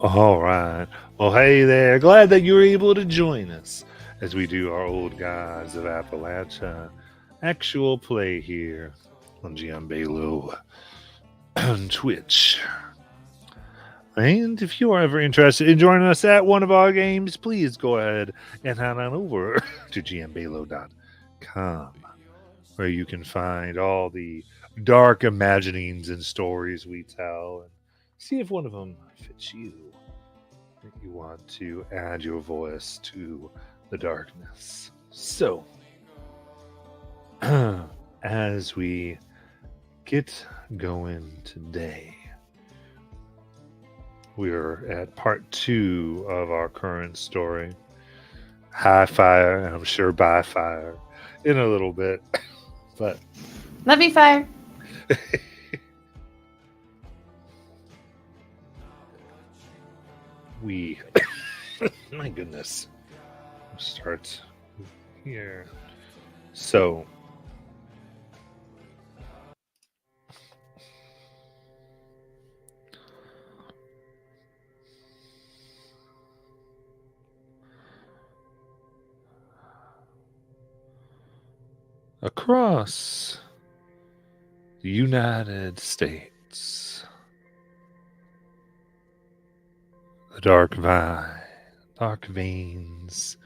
All right. Well, hey there. Glad that you were able to join us as we do our old Gods of Appalachia actual play here on Giambelo on Twitch. And if you are ever interested in joining us at one of our games, please go ahead and head on over to giambelo.com, where you can find all the dark imaginings and stories we tell and see if one of them fits you. You want to add your voice to the darkness. So, as we get going today, we're at part 2 of our current story, High Fire, and I'm sure By Fire in a little bit. But love you, Fire. My goodness, start here. So, across the United States, the dark veins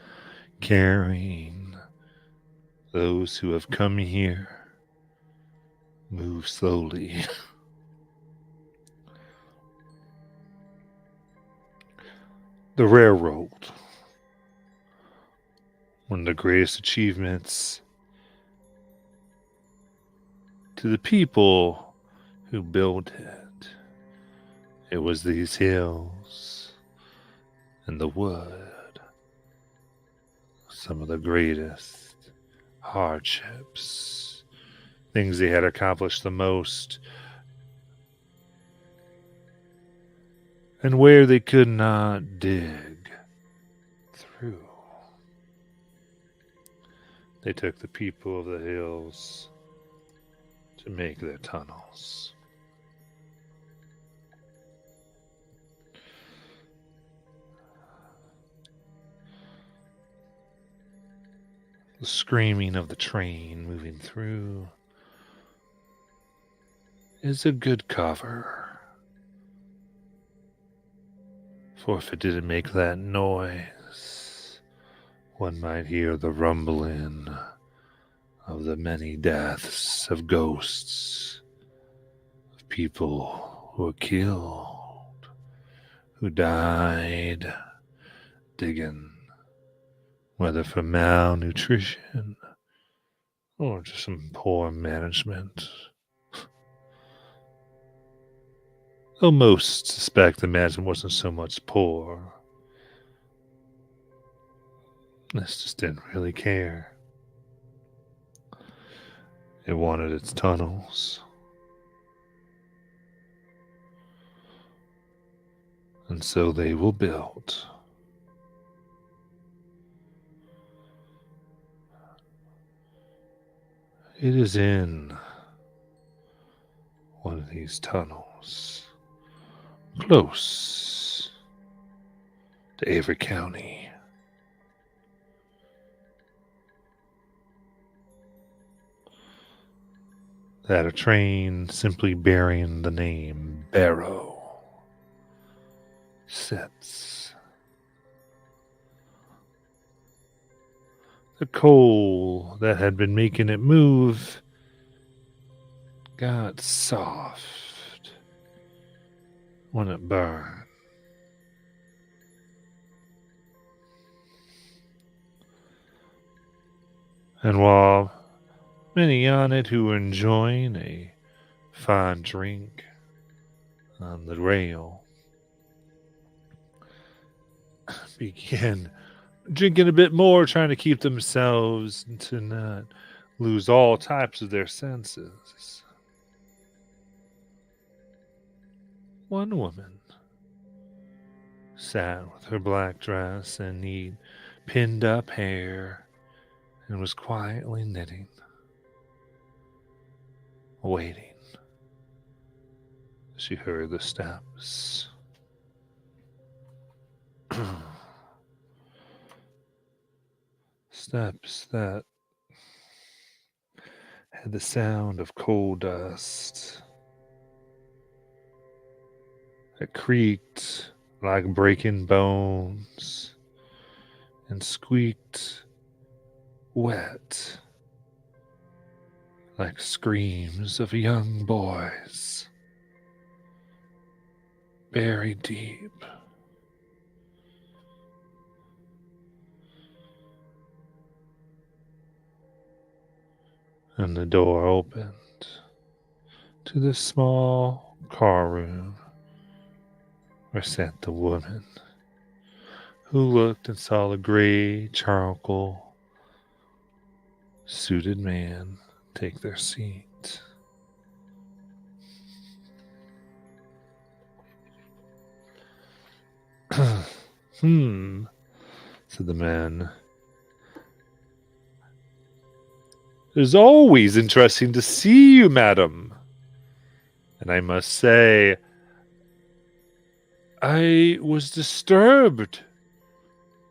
carrying those who have come here move slowly. The railroad, one of the greatest achievements to the people who built it. It was these hills and the wood. Some of the greatest hardships, things they had accomplished the most, and where they could not dig through. They took the people of the hills to make their tunnels. The screaming of the train moving through is a good cover. For if it didn't make that noise, one might hear the rumbling of the many deaths of ghosts, of people who were killed, who died digging, whether from malnutrition or just some poor management. Though most suspect the management wasn't so much poor. This just didn't really care. It wanted its tunnels. And so they were built. It is in one of these tunnels, close to Avery County, that a train simply bearing the name Barrow sits. The coal that had been making it move got soft when it burned. And while many on it who were enjoying a fine drink on the rail began drinking a bit more, trying to keep themselves to not lose all types of their senses. One woman sat with her black dress and neat, pinned up hair and was quietly knitting, waiting. She heard the steps. Steps that had the sound of coal dust. It creaked like breaking bones and squeaked wet like screams of young boys buried deep. And the door opened to the small car room where sat the woman, who looked and saw the gray charcoal suited man take their seat. Said the man. It is always interesting to see you, madam. And I must say, I was disturbed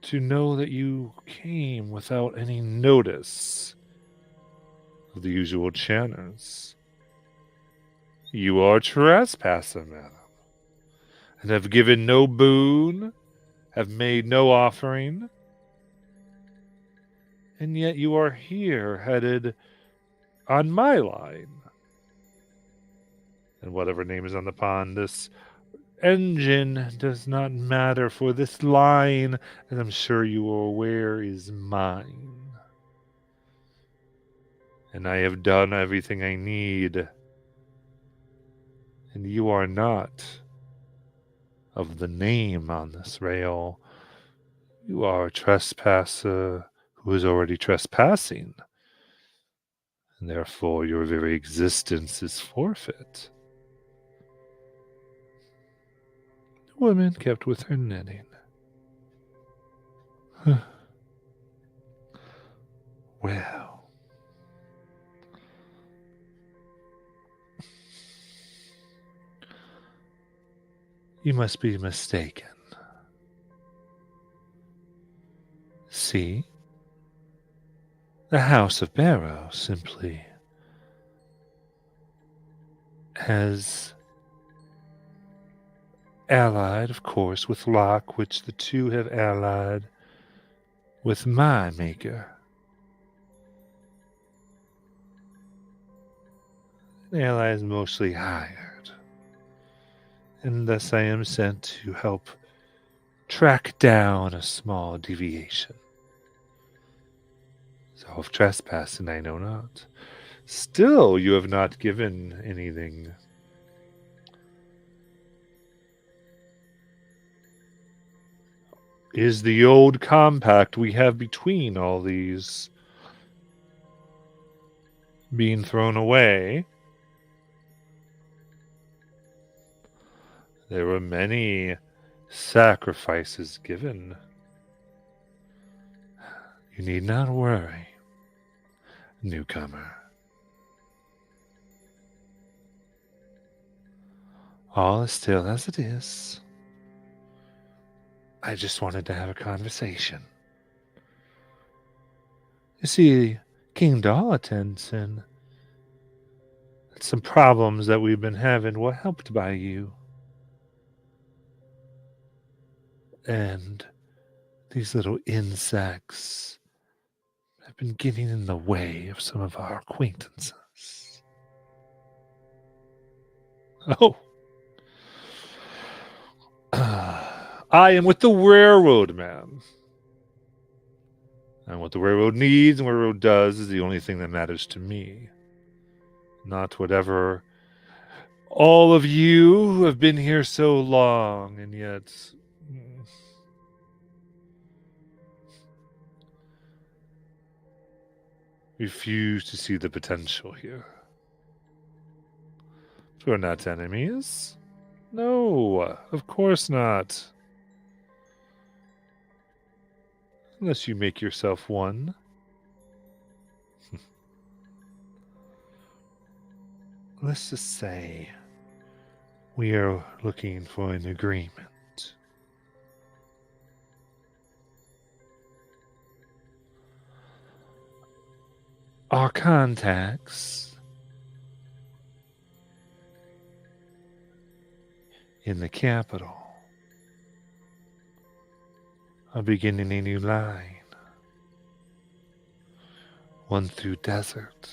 to know that you came without any notice of the usual channels. You are trespassing, madam, and have given no boon, have made no offering, and yet you are here headed on my line. And whatever name is on the pond, this engine does not matter, for this line, as I'm sure you are aware, is mine. And I have done everything I need. And you are not of the name on this rail. You are a trespasser who is already trespassing. And therefore your very existence is forfeit. The woman kept with her knitting. Well, you must be mistaken. See, the House of Barrow simply has allied, of course, with Locke, which the two have allied with my maker. The ally is mostly hired, and thus I am sent to help track down a small deviation. So of trespassing I know not. Still, you have not given anything. Is the old compact we have between all these being thrown away? There were many sacrifices given. You need not worry, newcomer. All is still as it is. I just wanted to have a conversation. You see, King Dolatinson some problems that we've been having were helped by you. And these little insects have been getting in the way of some of our acquaintances. Oh, I am with the railroad, man. And what the railroad needs and what the railroad does is the only thing that matters to me. Not whatever all of you who have been here so long and yet refuse to see the potential here. We're not enemies. No, of course not. Unless you make yourself one. Let's just say we are looking for an agreement. Our contacts in the capital are beginning a new line. One through desert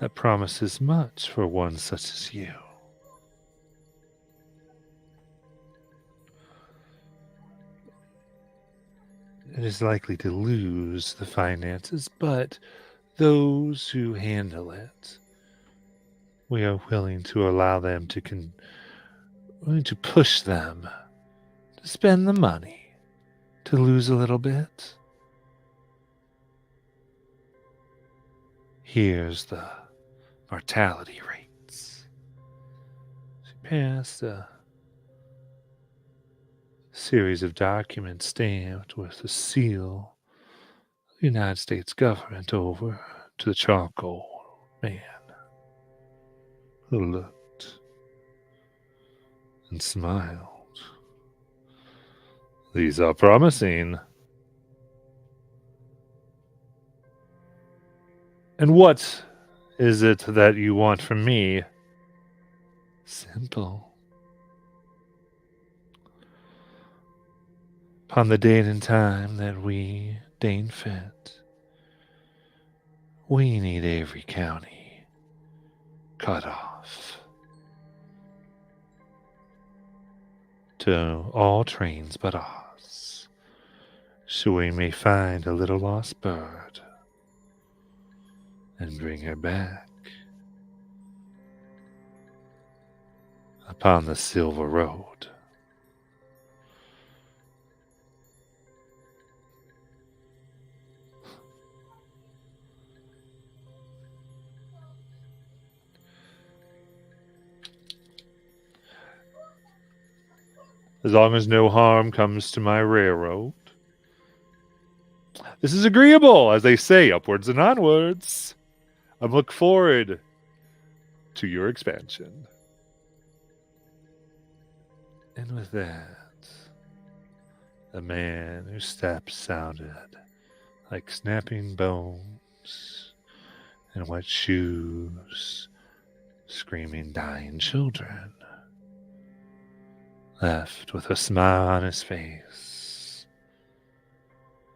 that promises much for one such as you. It is likely to lose the finances, but those who handle it, we are willing to allow them to willing to push them to spend the money to lose a little bit. Here's the mortality rates. She passed a series of documents stamped with the seal of the United States government over to the charcoal man, who looked and smiled. These are promising. And what is it that you want from me? Simple. Upon the date and time that we deign fit, we need Avery County cut off to all trains but ours, so we may find a little lost bird and bring her back upon the Silver Road. As long as no harm comes to my railroad. This is agreeable, as they say, upwards and onwards. I look forward to your expansion. And with that, the man whose steps sounded like snapping bones and wet shoes, screaming dying children, left with a smile on his face,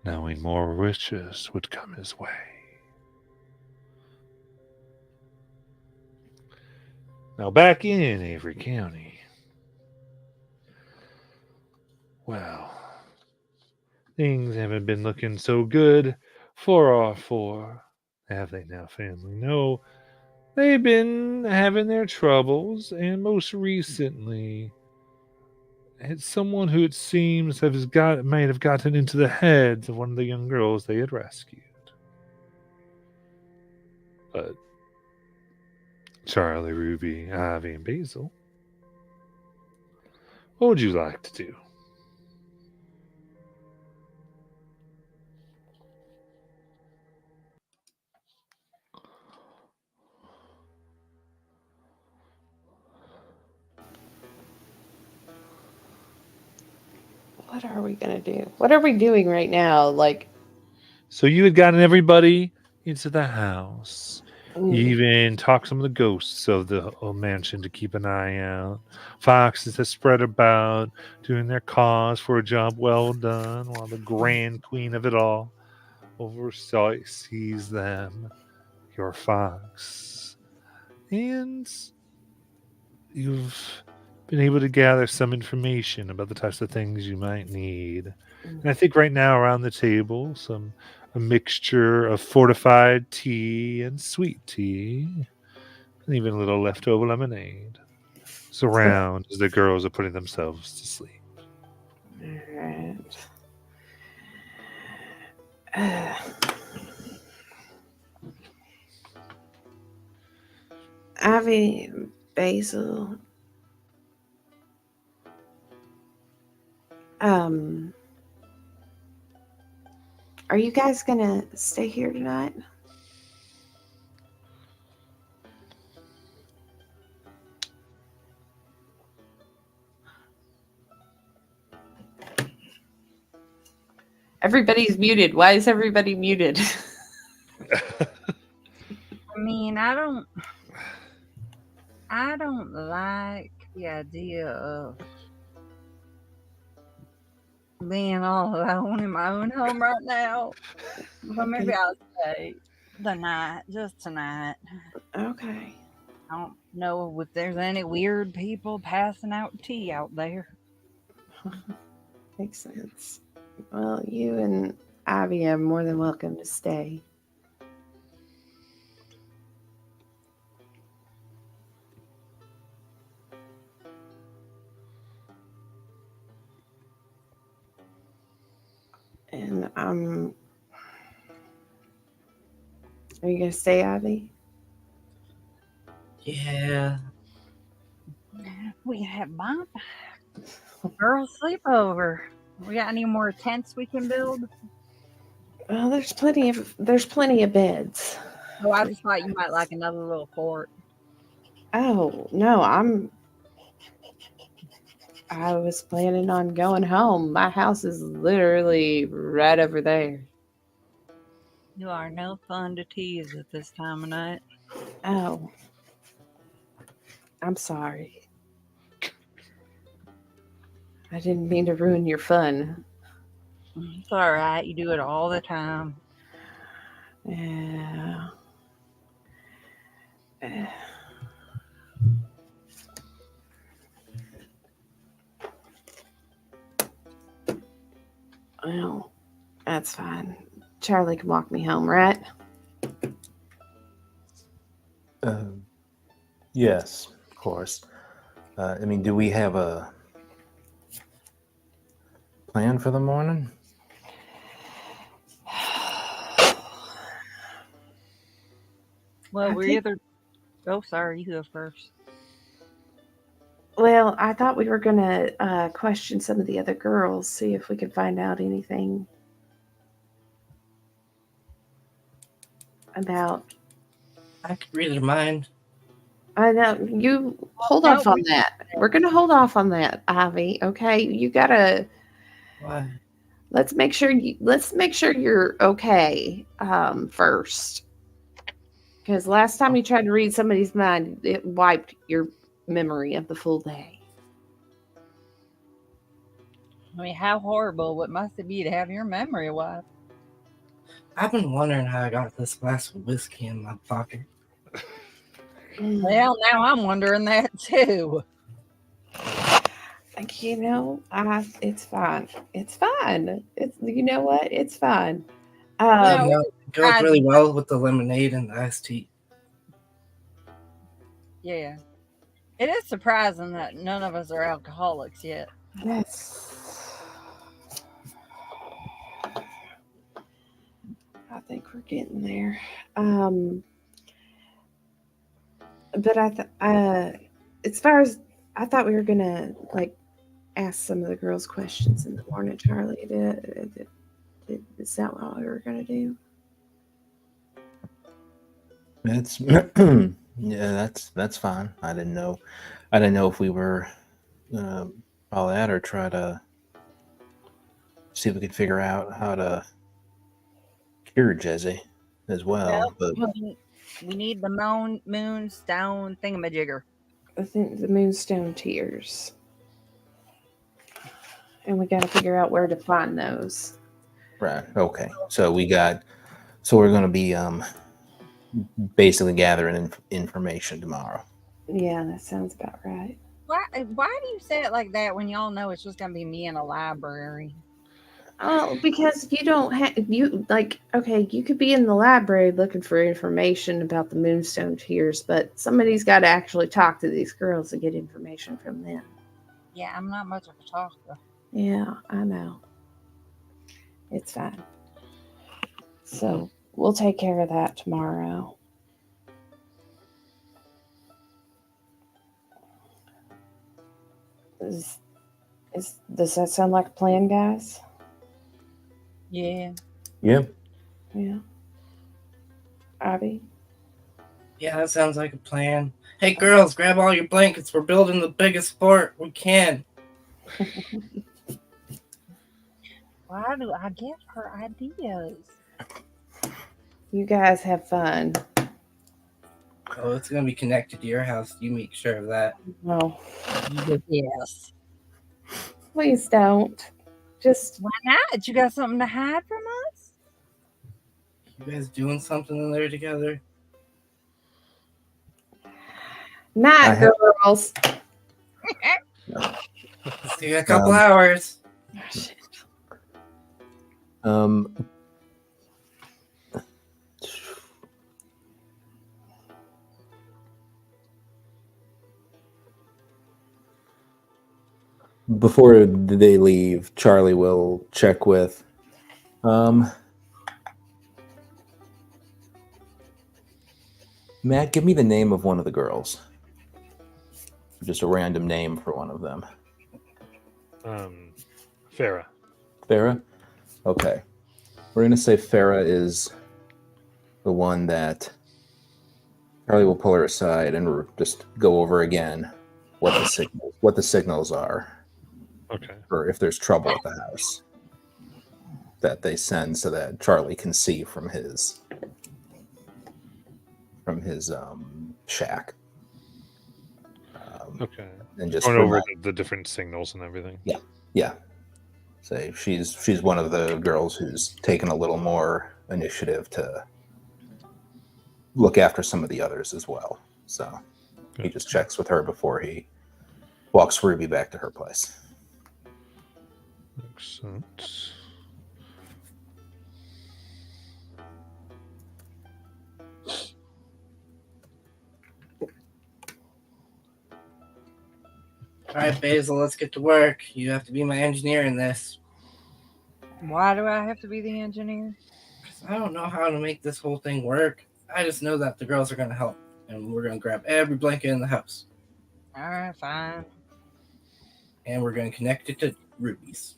knowing more riches would come his way. Now back in Avery County. Well, things haven't been looking so good for our four, have they now, family? No, they've been having their troubles, and most recently, it's someone who it seems might have gotten into the heads of one of the young girls they had rescued. But Charlie, Ruby, Ivy, and Basil, what would you like to do? What are we gonna do? What are we doing right now? Like, So you had gotten everybody into the house. You Mm. even talk some of the ghosts of the old mansion to keep an eye out. Foxes have spread about, doing their cause for a job well done, while the grand queen of it all oversees them, your fox. And you've been able to gather some information about the types of things you might need. And I think right now around the table, a mixture of fortified tea and sweet tea, and even a little leftover lemonade surround as the girls are putting themselves to sleep. Alright. Uh, Ivy, Basil, um, are you guys gonna stay here tonight? Everybody's muted. Why is everybody muted? I mean, I don't like the idea of being all alone in my own home right now. So maybe I'll stay the night, just tonight. Okay. I don't know if there's any weird people passing out tea out there. Makes sense. Well, you and Ivy are more than welcome to stay. And are you gonna stay, Ivy? Yeah. We can have my girl sleepover. We got any more tents we can build? Well, there's plenty of beds. Oh, I just thought you might like another little fort. Oh no, I was planning on going home. My house is literally right over there. You are no fun to tease at this time of night. Oh, I'm sorry. I didn't mean to ruin your fun. It's all right. You do it all the time. Yeah. Well, that's fine. Charlie can walk me home, right? Yes, of course. I mean, do we have a plan for the morning? Well, I we're think- either. Oh, sorry. You go first. Well, I thought we were gonna question some of the other girls, see if we could find out anything about. I could read their mind. I know you hold No, off on that. We're gonna hold off on that, Ivy. Okay, you gotta. Why? Let's make sure you're okay first. Because last time you tried to read somebody's mind, it wiped your memory of the full day. I mean, how horrible it must it be to have your memory wiped? I've been wondering how I got this glass of whiskey in my pocket. Well, now I'm wondering that too. Like, it's fine. It's fine. It's you know what? It's fine. No, No, it goes really well with the lemonade and the iced tea. Yeah. It is surprising that none of us are alcoholics yet. Yes. I think we're getting there. But as far as I thought we were gonna like ask some of the girls questions in the morning, Charlie. Is that what we were gonna do? That's yeah, that's fine. I didn't know if we were all that or try to see if we could figure out how to cure Jesse as well. But We need the moonstone thingamajigger. I think the Moonstone Tears. And we got to figure out where to find those. Right. Okay. So we're going to be basically gathering information tomorrow. Yeah, that sounds about right. Why do you say it like that when y'all know it's just gonna be me in a library? Oh, because you don't have okay, you could be in the library looking for information about the Moonstone Tears, but somebody's got to actually talk to these girls to get information from them. Yeah, I'm not much of a talker. Yeah, I know. It's fine. So we'll take care of that tomorrow. Does that sound like a plan, guys? Yeah. Yeah. Yeah. Abby? Yeah, that sounds like a plan. Hey, girls, grab all your blankets. We're building the biggest fort we can. Why do I give her ideas? You guys have fun. Oh, it's going to be connected to your house. You make sure of that. No, Yes. please don't. Just Why not? You got something to hide from us? You guys doing something in there together? not girls. See you in a couple hours. Oh, shit. Before they leave, Charlie will check with Matt, give me the name of one of the girls. Just a random name for one of them. Farah. Farah? Okay. We're going to say Farah is the one that Charlie will pull her aside and just go over again what the signals are. Okay. Or if there's trouble at the house that they send so that Charlie can see from his shack. Okay. And just Going over the different signals and everything. Yeah. Say she's one of the girls who's taken a little more initiative to look after some of the others as well. So he just checks with her before he walks Ruby back to her place. Excellent. All right, Basil, let's get to work. You have to be my engineer in this. Why do I have to be the engineer? Because I don't know how to make this whole thing work. I just know that the girls are going to help. And we're going to grab every blanket in the house. All right, fine. And we're going to connect it to Ruby's.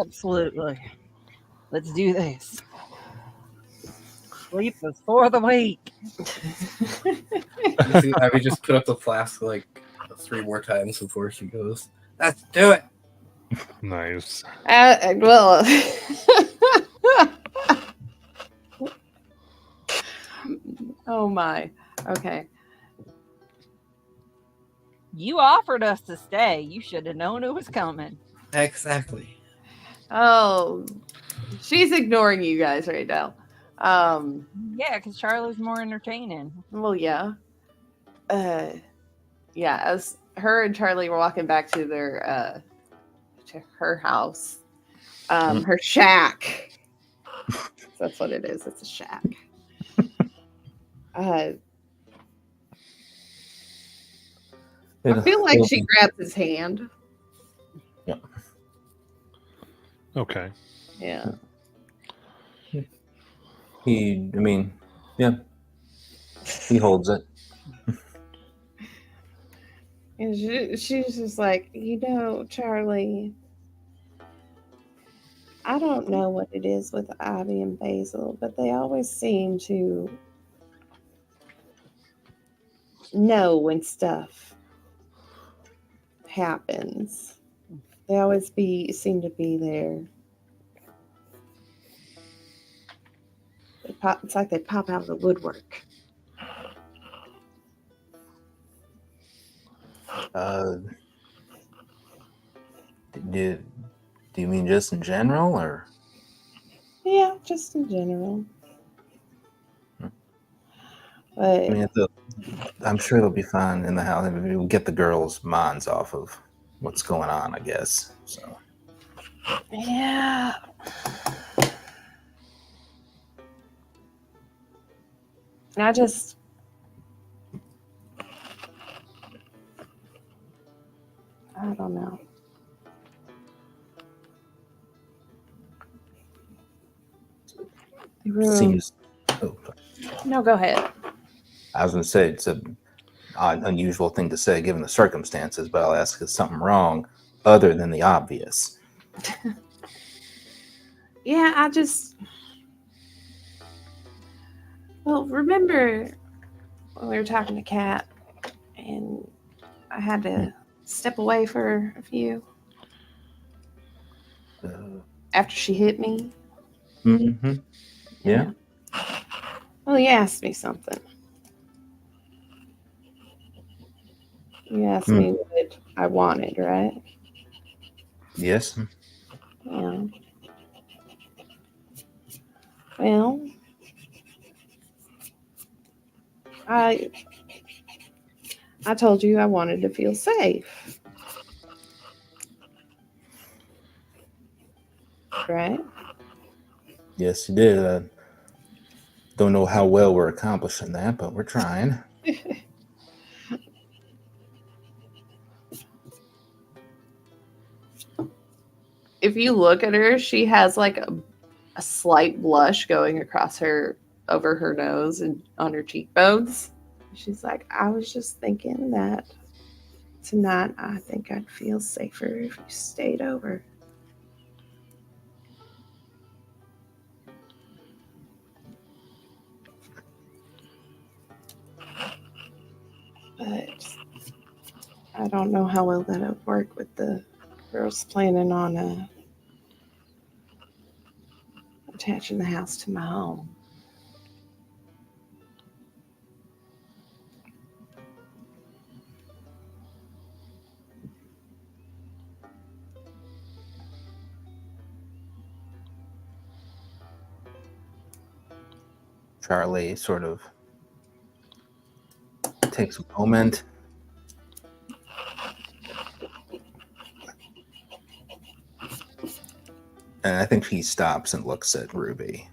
Absolutely. Let's do this. Sleep is for the weak. You see, Abby just put up the flask like 3 more times before she goes, let's do it. Nice. Well, oh my. Okay. You offered us to stay. You should have known it was coming. Exactly. Oh, she's ignoring you guys right now. Yeah, because Charlie's more entertaining. Well, yeah. Yeah, as her and Charlie were walking back to their to her house, her shack. That's what it is. It's a shack. I feel like she grabs his hand. Yeah. Okay. Yeah. He holds it. And she's just like, Charlie, I don't know what it is with Ivy and Basil, but they always seem to know when stuff happens. They always seem to be there. It's like they pop out of the woodwork. Uh, do, do you mean just in general, or? Yeah, just in general. I But mean, I'm sure they'll be fine in the house. I mean, we'll get the girls' minds off of what's going on, I guess. So, yeah. I just I don't know. The room. seems. Oh, No, go ahead. I was going to say it's an unusual thing to say given the circumstances, but I'll ask: is something wrong other than the obvious? Yeah, I just remember when we were talking to Kat and I had to step away for a few after she hit me. Mm-hmm. Yeah. Well, he asked me something. He asked me what I wanted, right? Yes. Yeah. Well, I told you I wanted to feel safe. Right? Yes, you did. Don't know how well we're accomplishing that, but we're trying. If you look at her, she has like a slight blush going across her over her nose and on her cheekbones. She's like, I was just thinking that tonight I think I'd feel safer if you stayed over. But I don't know how well that would work with the girls planning on attaching the house to my home. Charlie sort of takes a moment. And I think he stops and looks at Ruby.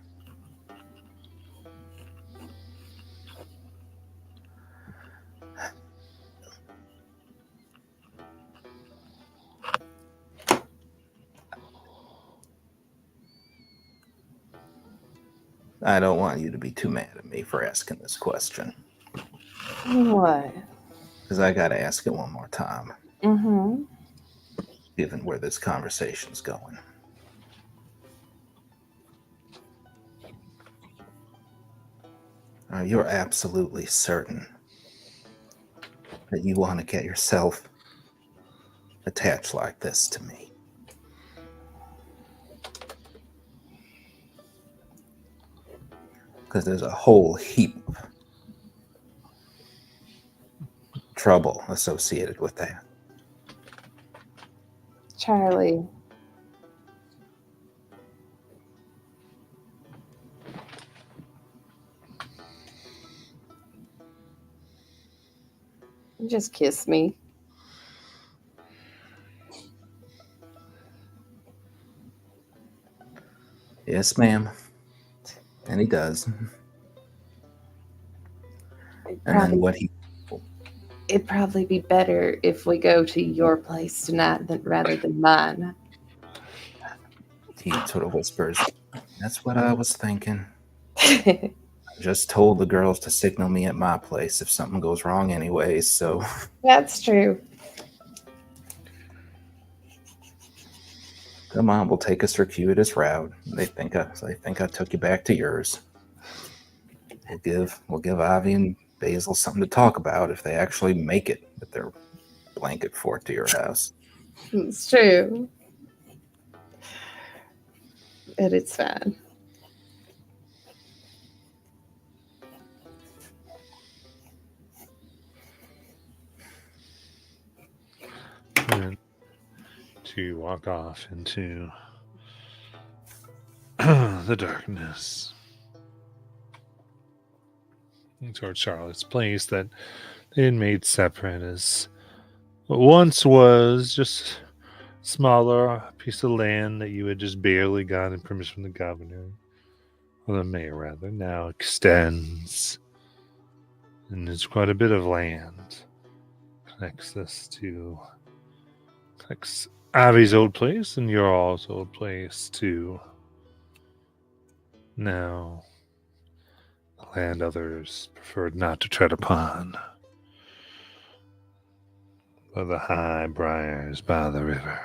I don't want you to be too mad at me for asking this question. What? Because I got to ask it one more time, Mm-hmm. given where this conversation's going. You're absolutely certain that you want to get yourself attached like this to me? Because there's a whole heap of trouble associated with that. Charlie. Just kiss me. Yes, ma'am. And he does. And then what he... It'd probably be better if we go to your place tonight rather than mine. He sort of whispers, "That's what I was thinking. I just told the girls to signal me at my place if something goes wrong anyway, so..." That's true. Come on, we'll take a circuitous route. They think I took you back to yours. We'll give Avi and Basil something to talk about if they actually make it with their blanket fort to your house. It's true. And it's fine. and to walk off into the darkness towards Charlotte's place that they had made separate as what once was just smaller piece of land that you had just barely gotten permission from the governor, or the mayor rather, now extends. And there's quite a bit of land. Connects Avi's old place and your all's old place to now the land others preferred not to tread upon. By the high briars by the river.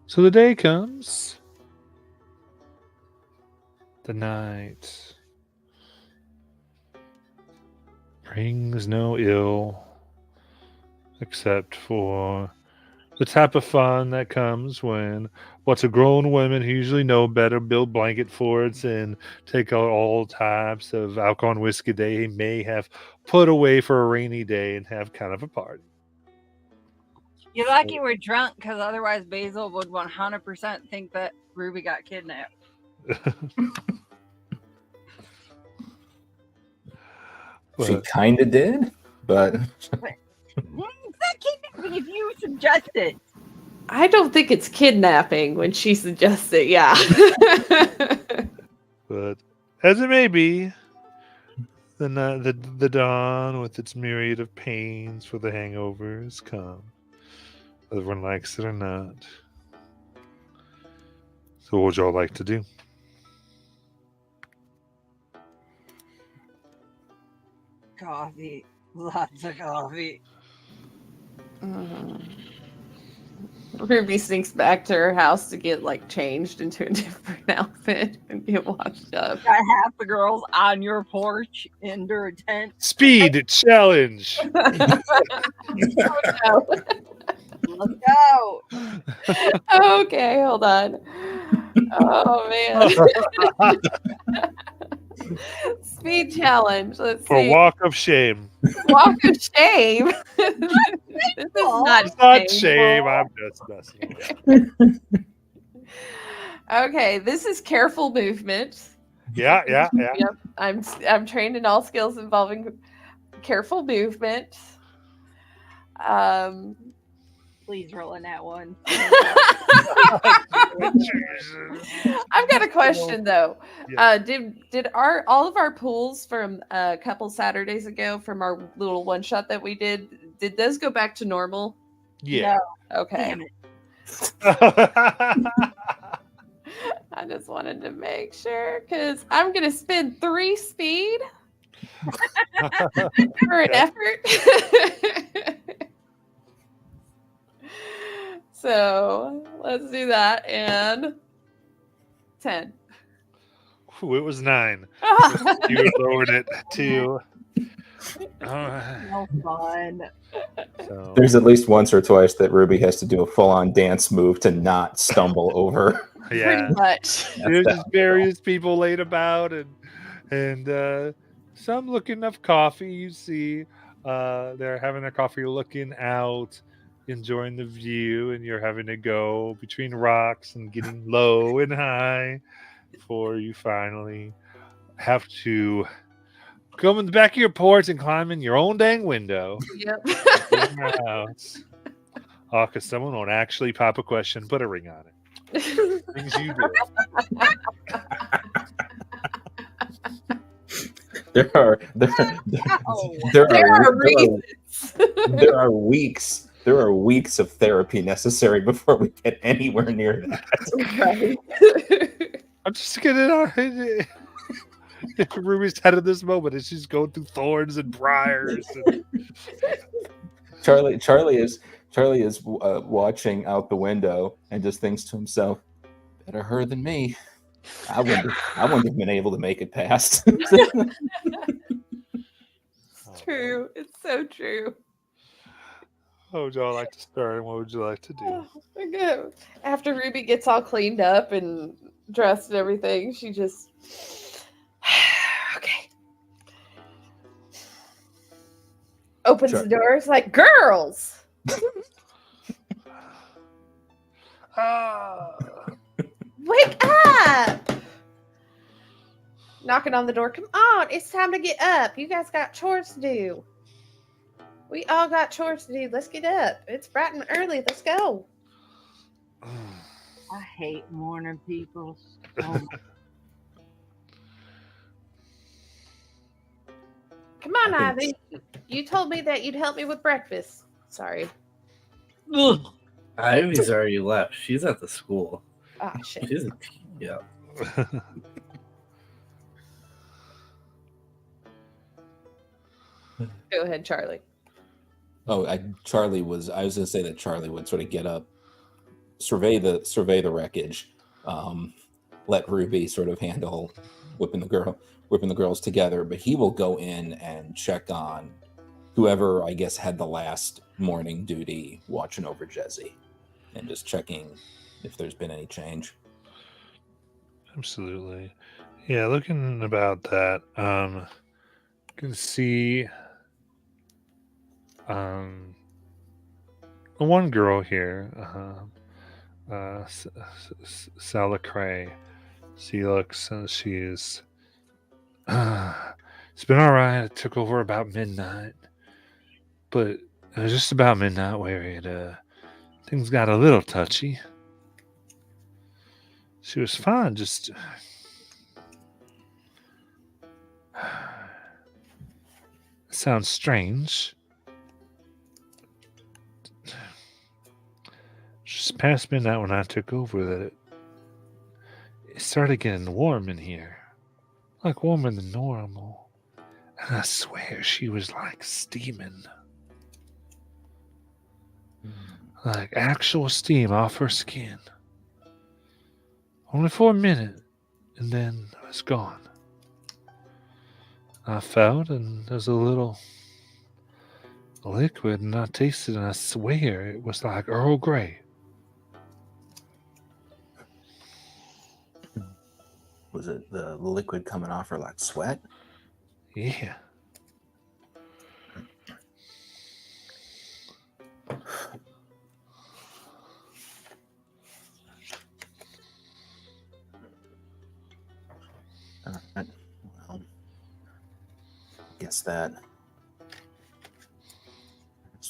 So the day comes. The night brings no ill, except for the type of fun that comes when what's a grown women who usually know better build blanket forts and take out all types of alcohol and whiskey they may have put away for a rainy day and have kind of a party. You're lucky we're drunk, because otherwise Basil would 100% think that Ruby got kidnapped. She kind of did, but It's not kidnapping if you suggest it. I don't think it's kidnapping when she suggests it. Yeah. But as it may be, the dawn with its myriad of pains for the hangovers come, whether everyone likes it or not. So, what would y'all like to do? Coffee. Lots of coffee. Ruby sneaks back to her house to get like changed into a different outfit and get washed up. Got half the girls on your porch under a tent. Speed challenge. Oh, Let's go. no. Okay, hold on. Oh man. Speed challenge. Let's For see. walk of shame. Walk of shame. This is not It's not shameful. shame. I'm just messing with you. Okay, this is careful movement. Yeah. Yep, I'm trained in all skills involving careful movement. Please roll in that one. I've got a question though. Yeah. Did all of our pools from a couple Saturdays ago from our little one shot that we did those go back to normal? Yeah. Okay. Damn it. I just wanted to make sure because I'm gonna spend 3 speed for an effort. So let's do that. And 10. Ooh, it was 9. You lowered it to. No fun. So, there's at least once or twice that Ruby has to do a full-on dance move to not stumble over. yeah. Pretty much. There's just various people laid about and some looking up coffee. You see, they're having their coffee, looking out, enjoying the view, and you're having to go between rocks and getting low and high before you finally have to come in the back of your porch and climb in your own dang window Yep. in your house. Oh, because someone won't actually pop a question, put a ring on it. Things you do. There are weeks. There are weeks of therapy necessary before we get anywhere near that. Right. I'm just getting on Ruby's head at this moment as she's going through thorns and briars. And... Charlie is watching out the window and just thinks to himself, "Better her than me. I wouldn't have been able to make it past." It's true. It's so true. What would y'all like to start and what would you like to do? Okay. After Ruby gets all cleaned up and dressed and everything. She just okay. Opens Sure. the doors like girls. Wake up! Knocking on the door. Come on, it's time to get up. You guys got chores to do. We all got chores to do. Let's get up. It's bright and early. Let's go. I hate morning people. Oh my Come on, I think Ivy. You told me that you'd help me with breakfast. Sorry. Ugh. Ivy's already left. She's at the school. Ah, shit. She's yeah. Go ahead, Charlie. Oh, I was going to say that Charlie would sort of get up, survey the wreckage, let Ruby sort of handle whipping the girls together, but he will go in and check on whoever I guess had the last morning duty watching over Jesse and just checking if there's been any change. Absolutely. Yeah, looking about that, you can see one girl here, Sally Cray. She looks, she's, it's been all right. It took over about midnight, but it was just about midnight where things got a little touchy. She was fine, just sounds strange. Just past midnight when I took over, that it started getting warm in here, like warmer than normal. And I swear she was like steaming, like actual steam off her skin. Only for a minute, and then it was gone. I felt, and there's a little liquid, and I tasted, and I swear it was like Earl Grey. Was it the liquid coming off her like sweat? Yeah. Well, I guess that's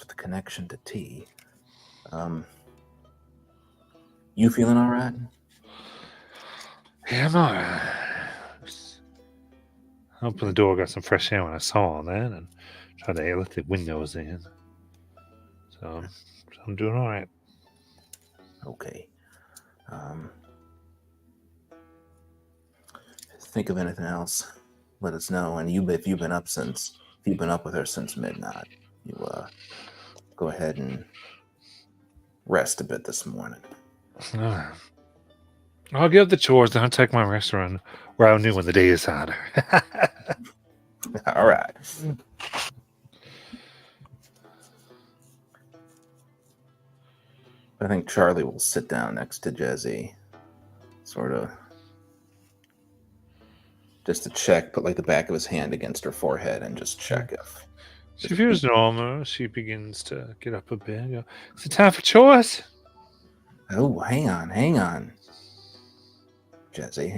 with the connection to tea. You feeling all right? Yeah, I'm alright. I opened the door, got some fresh air when I saw all that, and tried to let the windows in. So I'm doing alright. Okay. Think of anything else, let us know. And if you've been up with her since midnight, you go ahead and rest a bit this morning. I'll give the chores, then I'll take my restaurant where I knew when the day is hotter. All right. I think Charlie will sit down next to Jesse, sort of, just to check, put like the back of his hand against her forehead and just check if. She feels normal. She begins to get up a bit and go, is it time for chores? Oh, hang on. Jesse,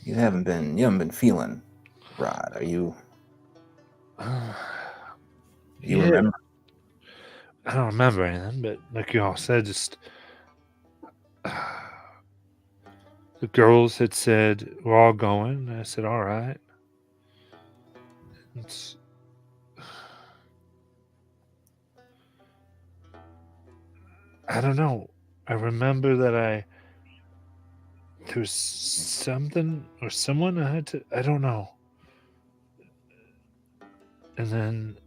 you haven't been feeling right. Are you? You Yeah. remember? I don't remember anything, but like you all said, just the girls had said we're all going. I said, all right. It's, I don't know. I remember that there was something or someone I had to, I don't know. And then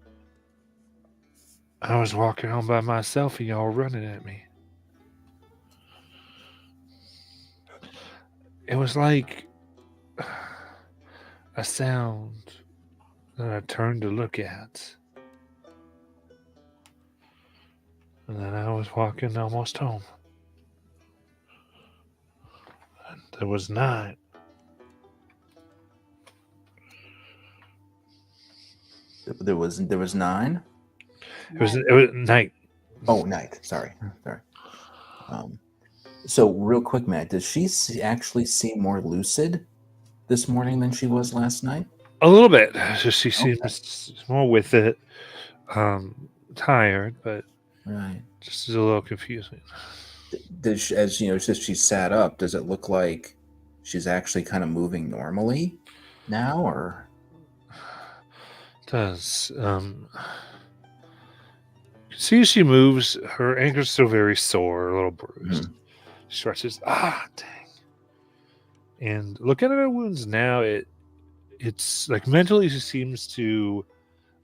I was walking home by myself and y'all running at me. It was like a sound that I turned to look at. And then I was walking almost home. There was not. There was 9. It was night. Oh, night. Sorry. So real quick, Matt, does she actually seem more lucid this morning than she was last night? A little bit. Just she seems more with it. Tired, but Right. just a little confusing. Does she, as you know, since she sat up, does it look like she's actually kind of moving normally now, or? Does see as she moves, her ankle's still very sore, a little bruised. She stretches. Dang. And looking at her wounds now, it's like mentally she seems to,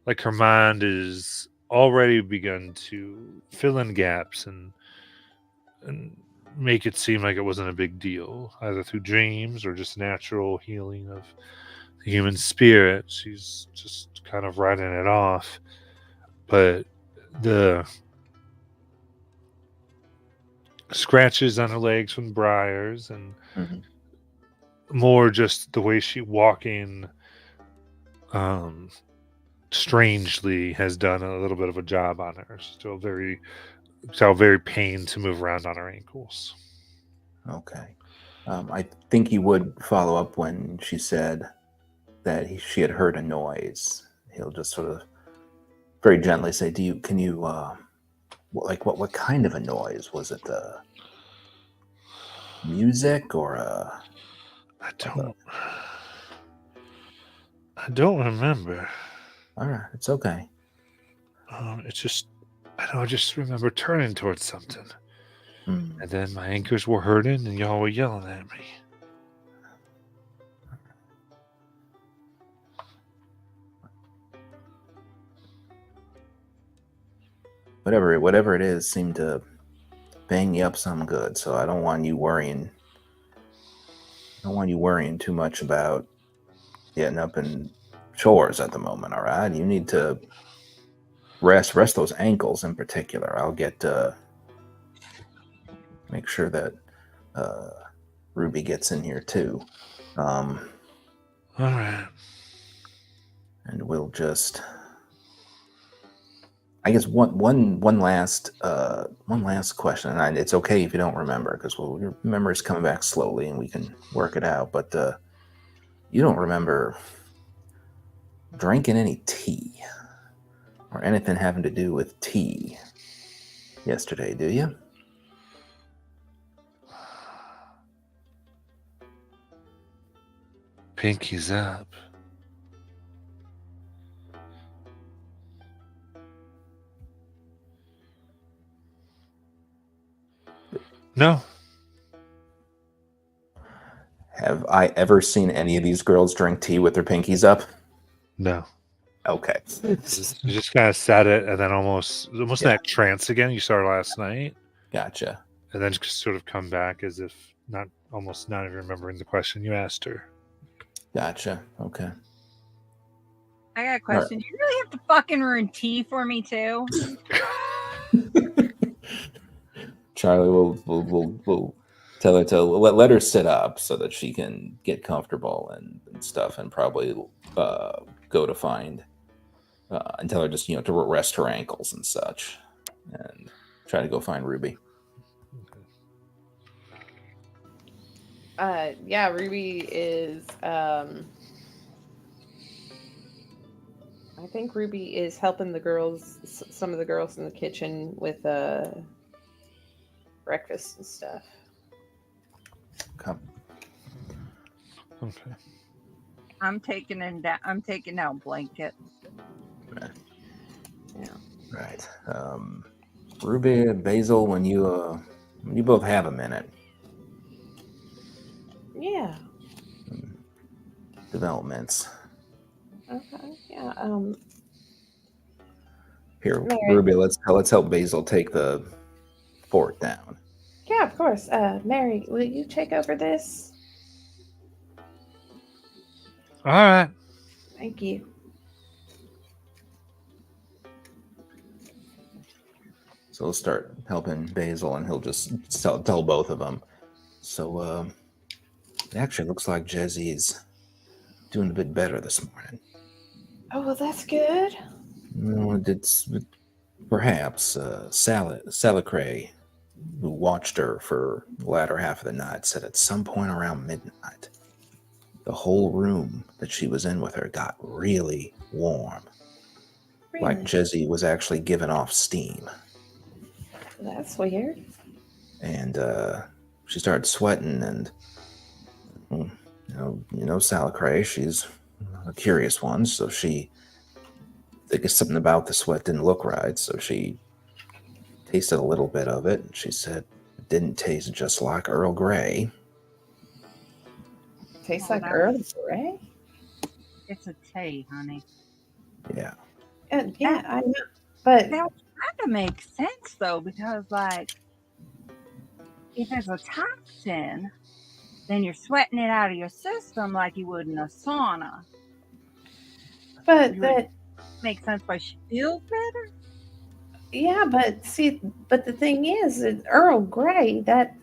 like, her mind is already begun to fill in gaps and make it seem like it wasn't a big deal, either through dreams or just natural healing of the human spirit. She's just kind of writing it off. But the scratches on her legs from briars and more just the way she walking strangely has done a little bit of a job on her. Still very pained to move around on her ankles. Okay. I think he would follow up when she said that she had heard a noise. He'll just sort of very gently say, what kind of a noise? Was it music or I don't remember. All right, it's okay. It's just, I just remember turning towards something. And then my ankles were hurting and y'all were yelling at me. Whatever it is seemed to bang you up some good, so I don't want you worrying. I don't want you worrying too much about getting up in chores at the moment, all right? You need to rest those ankles in particular. I'll get make sure that Ruby gets in here too. All right. And we'll just, I guess one last question, and it's okay if you don't remember, because your memory's coming back slowly and we can work it out. But you don't remember drinking any tea or anything having to do with tea yesterday, do you? Pinky's up. No. Have I ever seen any of these girls drink tea with their pinkies up? No. Okay. You just kind of said it and then almost in that trance again you started last night. Gotcha. And then just sort of come back as if not even remembering the question you asked her. Gotcha. Okay. I got a question. Do you really have to fucking ruin tea for me too? Charlie will tell her to let her sit up so that she can get comfortable and stuff, and probably go to find and tell her just to rest her ankles and such, and try to go find Ruby. Yeah, Ruby is. I think Ruby is helping the girls, some of the girls in the kitchen with breakfast and stuff. Okay. I'm taking down blanket. Right. Yeah. Right. Ruby, Basil, when you both have a minute. Yeah. Developments. Okay. Yeah. Here, Mary. Ruby, let's help Basil take the fort down. Yeah, of course. Mary, will you take over this? All right. Thank you. So we'll start helping Basil, and he'll just tell both of them. So, It actually looks like Jezzy's doing a bit better this morning. Oh, well, that's good. It's perhaps Salicrae, who watched her for the latter half of the night, said at some point around midnight, the whole room that she was in with her got really warm. Really? Like Jezzy was actually giving off steam. That's weird. And she started sweating, and Salicrae, she's a curious one, so I think something about the sweat didn't look right, so she tasted a little bit of it, and she said it didn't taste just like Earl Grey. Tastes Oh, like that- Earl Grey. It's a tea, honey. Yeah. Yeah, I know. But That kind of makes sense though, because like, if it's a toxin, then you're sweating it out of your system like you would in a sauna. but You that Makes sense why she feels better. yeah, but see, but the thing is, that Earl Grey, that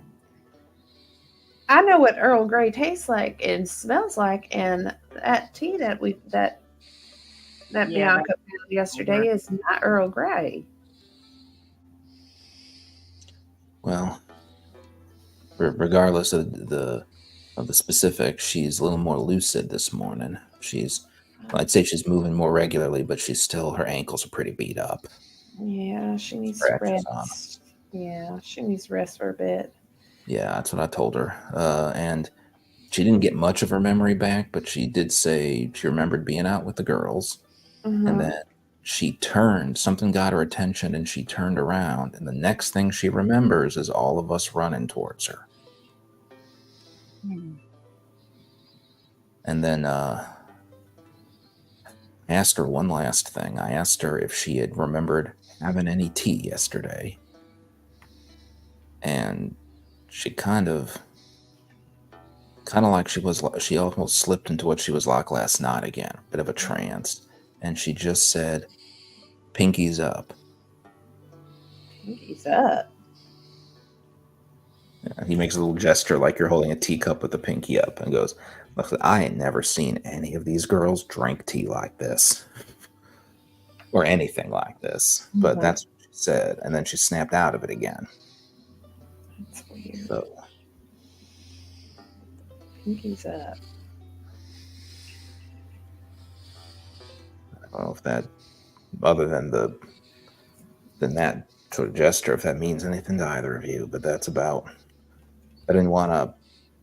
I know what Earl Grey tastes like and smells like, and that tea that Yeah, Bianca found yesterday is not Earl Grey. Well, regardless of the specifics, she's a little more lucid this morning. I'd say she's moving more regularly, but her ankles are pretty beat up. Yeah, she needs to Scratches on 'em. rest. Yeah, she needs to rest for a bit. Yeah, that's what I told her. And she didn't get much of her memory back, but she did say she remembered being out with the girls. Mhm. And then something got her attention, and she turned around. And the next thing she remembers is all of us running towards her. Hmm. And then I asked her one last thing. I asked her if she had remembered having any tea yesterday. And she kind of like she almost slipped into what she was like last night again, a bit of a trance. And she just said, "Pinky's up." Pinky's up. He makes a little gesture like you're holding a teacup with the pinky up and goes, "Look, I ain't never seen any of these girls drink tea like this or anything like this." But Mhm. that's what she said. And then she snapped out of it again. That's weird. So Pinky's up. I don't know if that, other than that sort of gesture, if that means anything to either of you, but that's about. I didn't want to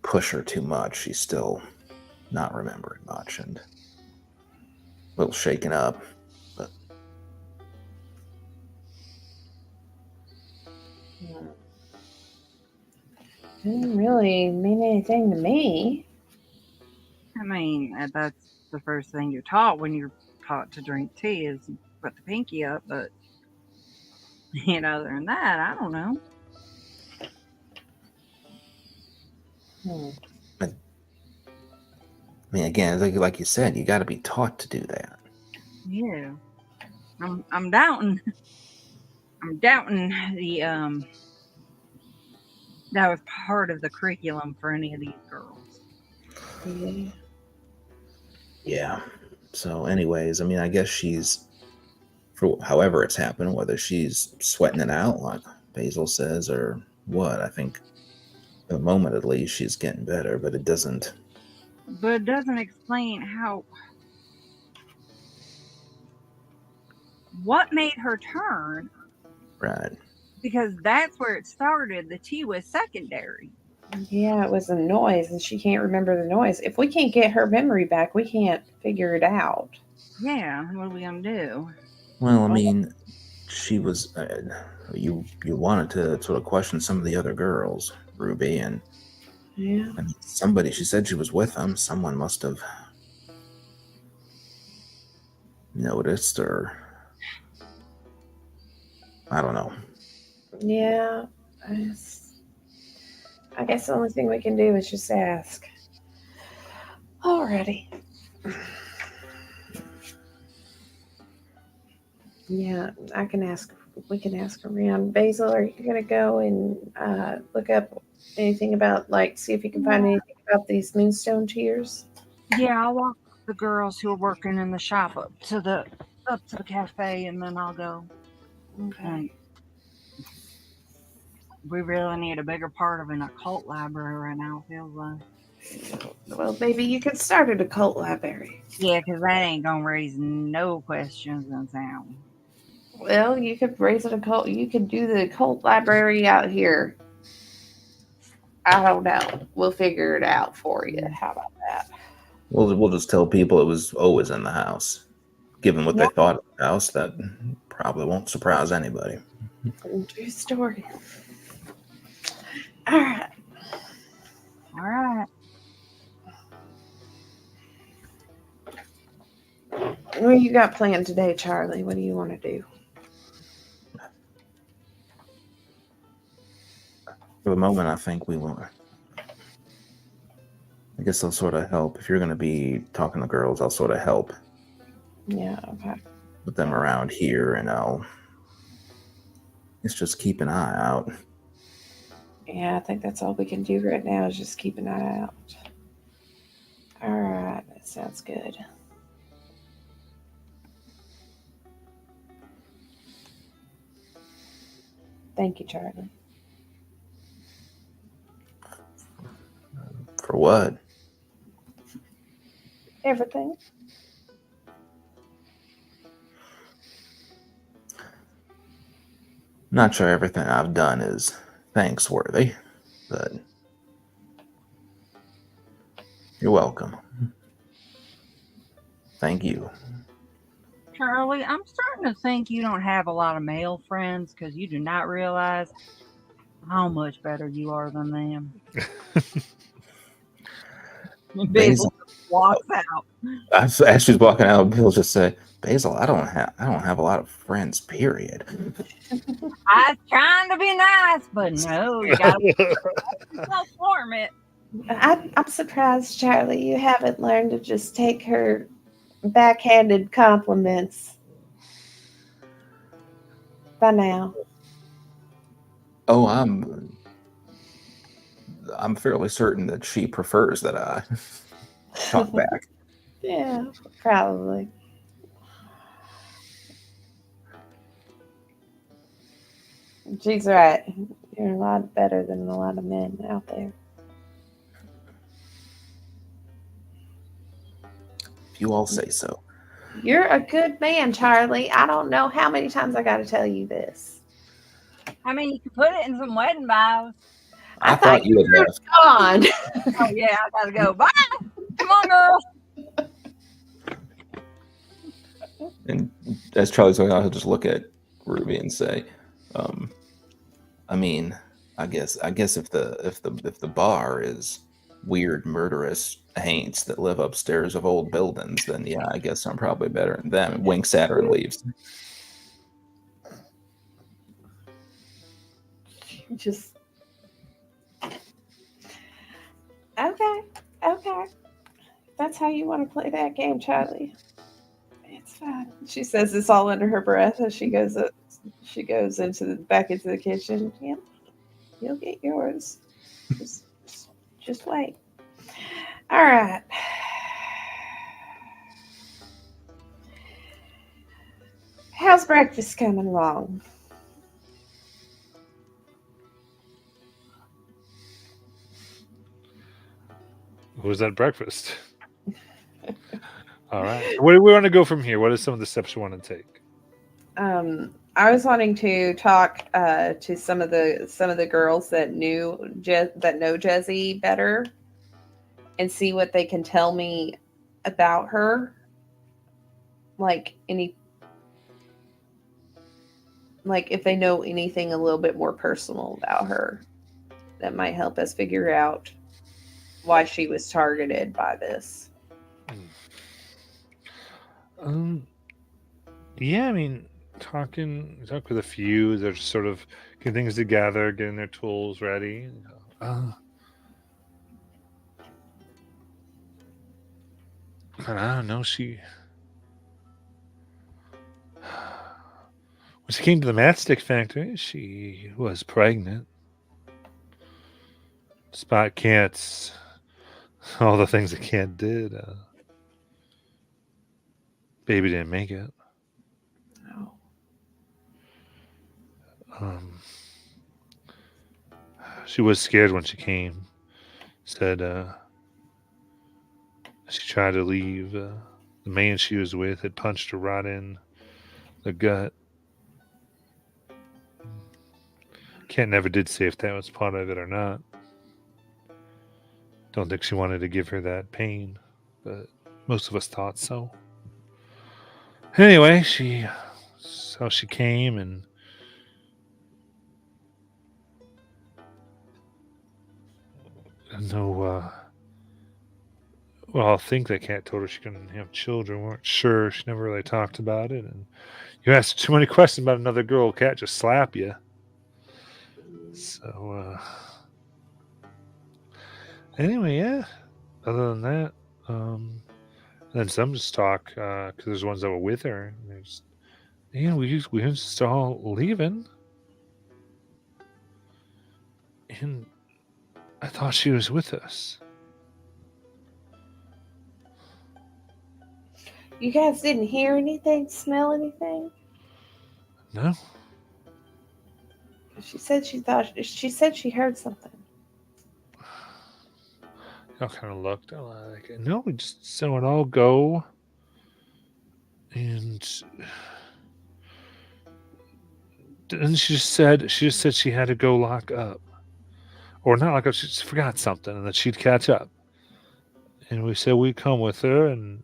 push her too much. She's still not remembering much and a little shaken up. But Didn't really mean anything to me. I mean, that's the first thing you're taught when you're taught to drink tea is you put the pinky up. But other than that, I don't know. I mean, again, like you said, you got to be taught to do that. Yeah, I'm doubting. I'm doubting the that was part of the curriculum for any of these girls. Yeah. Yeah. So, anyways, I mean, I guess she's, for however it's happened, whether she's sweating it out, like Basil says, or what, I think at the moment at least she's getting better, but it doesn't. But it doesn't explain what made her turn, Right. because that's where it started. The tea was secondary. Yeah, it was a noise, and she can't remember the noise. If we can't get her memory back, we can't figure it out. Yeah, what are we gonna do? Well, I mean, she was. You wanted to sort of question some of the other girls, Ruby, and Yeah. I mean, somebody. She said she was with them. Someone must have noticed, or I don't know. Yeah. I guess the only thing we can do is just ask. Alrighty. Yeah, I can ask. We can ask around. Basil, are you gonna go and look up anything about, like, see if you can find anything about these moonstone tears? Yeah, I'll walk the girls who are working in the shop up to the cafe, and then I'll go. Okay. And we really need a bigger part of an occult library right now. Feels like. Well, maybe you could start an occult library. Yeah, because that ain't gonna raise no questions in town. Well, you could raise an occult. You could do the occult library out here. I don't know. We'll figure it out for you. How about that? We'll just tell people it was always in the house. Given what they thought of the house, that probably won't surprise anybody. True story. All right. All right. What you got planned today, Charlie? What do you want to do? For the moment, I think we will. I guess I'll sort of help. If you're going to be talking to girls, I'll sort of help Yeah, okay. with them around here, and let's just keep an eye out. Yeah, I think that's all we can do right now is just keep an eye out. All right, that sounds good. Thank you, Charlie. For what? Everything. Not sure everything I've done is thanks worthy, but you're welcome. Thank you. Charlie, I'm starting to think you don't have a lot of male friends because you do not realize how much better you are than them. Basil walks out. As she's walking out, Bill just said, "Basil, I don't have a lot of friends. Period." I was trying to be nice, but no, you gotta form it. I'm surprised, Charlie, you haven't learned to just take her backhanded compliments by now. Oh, I'm fairly certain that she prefers that I talk back. Yeah, probably. She's right. You're a lot better than a lot of men out there. If you all say so. You're a good man, Charlie. I don't know how many times I got to tell you this. I mean, you can put it in some wedding vows. I thought you had left. Gone. Oh yeah, I gotta go. Bye. Come on, girls. And as Charlie's going out, he'll just look at Ruby and say, I mean, I guess if the bar is weird, murderous haints that live upstairs of old buildings, then yeah, I guess I'm probably better than them. And winks at her and leaves. Just okay. That's how you want to play that game, Charlie. It's fine. She says this all under her breath as she goes up. She goes back into the kitchen. Yep, you'll get yours. Just wait. All right. How's breakfast coming along? Who's at breakfast? All right. Where do we want to go from here? What are some of the steps you want to take? I was wanting to talk to some of the girls that know Jezzy better, and see what they can tell me about her. Like if they know anything a little bit more personal about her, that might help us figure out why she was targeted by this. Yeah, I mean, talk with a few. They're just sort of getting things together, getting their tools ready. And I don't know. When she came to the matchstick factory, she was pregnant. Spot can't all the things a cat did. Baby didn't make it. Oh. She was scared when she came. Said she tried to leave. The man she was with had punched her right in the gut. Cat never did say if that was part of it or not. Don't think she wanted to give her that pain, but most of us thought so. Anyway, she came and no. Well, I think the cat told her she couldn't have children. We weren't sure. She never really talked about it. And you ask too many questions about another girl, cat just slap you. So anyway, yeah. Other than that, and then some just talk because there's ones that were with her. And there's, we were just all leaving, and I thought she was with us. You guys didn't hear anything, smell anything? No, She said she heard something. y'all kind of looked. I like, no, we just saw it all go, and she just said she had to go lock up, or not lock up. She just forgot something, and that she'd catch up. And we said we'd come with her, and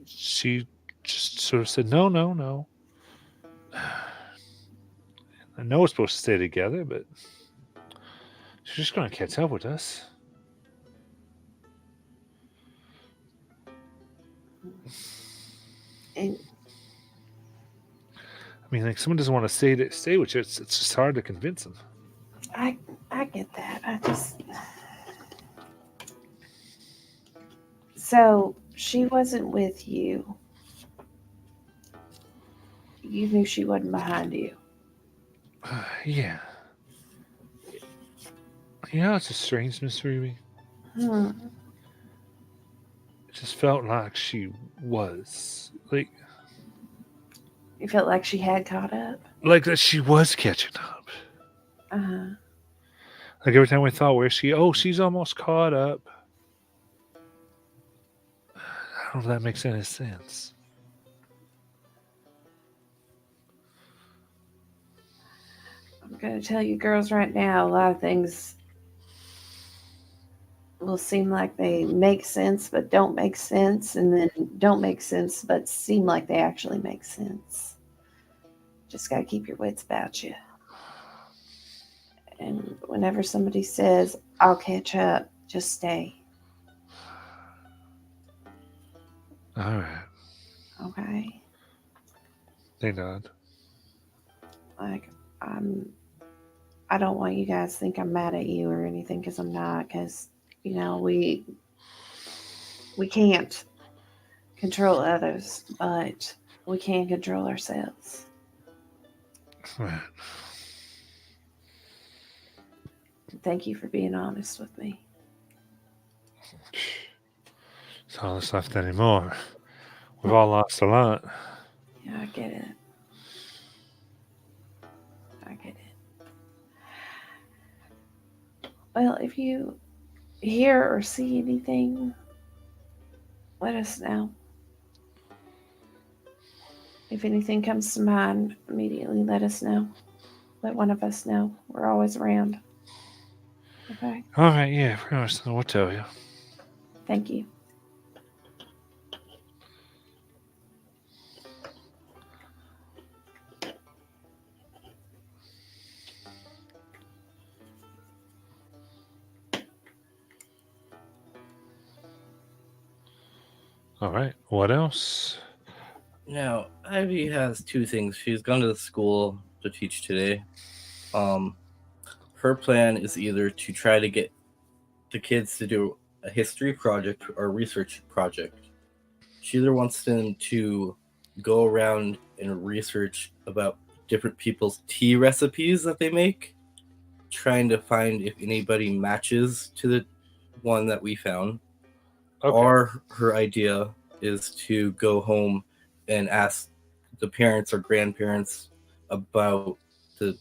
she just sort of said, no, no, no. I know we're supposed to stay together, but she's just going to catch up with us. And I mean, like, someone doesn't want to stay with you. It's just hard to convince them. I get that. So she wasn't with you. You knew she wasn't behind you. Yeah. It's a strangeness, Ruby. Hmm. It just felt like she was. You felt like she had caught up. Like that she was catching up. Uh-huh. Like every time we thought, where's she? Oh, she's almost caught up. I don't know if that makes any sense. I'm going to tell you girls right now, a lot of things will seem like they make sense but don't make sense, and then don't make sense but seem like they actually make sense. Just got to keep your wits about you. And whenever somebody says, I'll catch up, just stay. All right. Okay? They nod. Like, I don't want you guys to think I'm mad at you or anything, because I'm not, because, we can't control others, but we can control ourselves. Right. Thank you for being honest with me. It's all that's left anymore. We've all lost a lot. Yeah, I get it. Well, if you hear or see anything, let us know. If anything comes to mind, immediately let us know. Let one of us know. We're always around. Okay? All right, yeah, pretty much. We'll tell you. Thank you. All right, what else? Now, Ivy has two things. She's gone to the school to teach today. Her plan is either to try to get the kids to do a history project or a research project. She either wants them to go around and research about different people's tea recipes that they make, trying to find if anybody matches to the one that we found. Okay. Or her idea is to go home and ask the parents or grandparents about the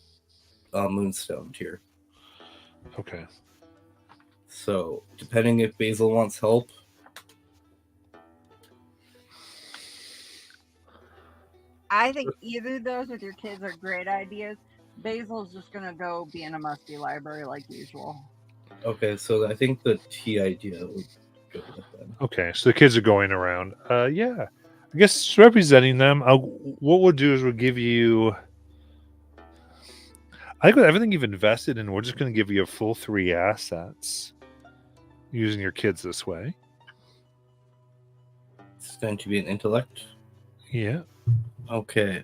moonstone here. Okay. So, depending if Basil wants help, I think either of those with your kids are great ideas. Basil's just gonna go be in a musty library like usual. okay. So I think the tea idea would go with them. Okay, so the kids are going around. Yeah, I guess representing them. What we'll do is we'll give you. I think with everything you've invested in, we're just going to give you a full 3 assets using your kids this way. It's going to be an intellect. Yeah. Okay.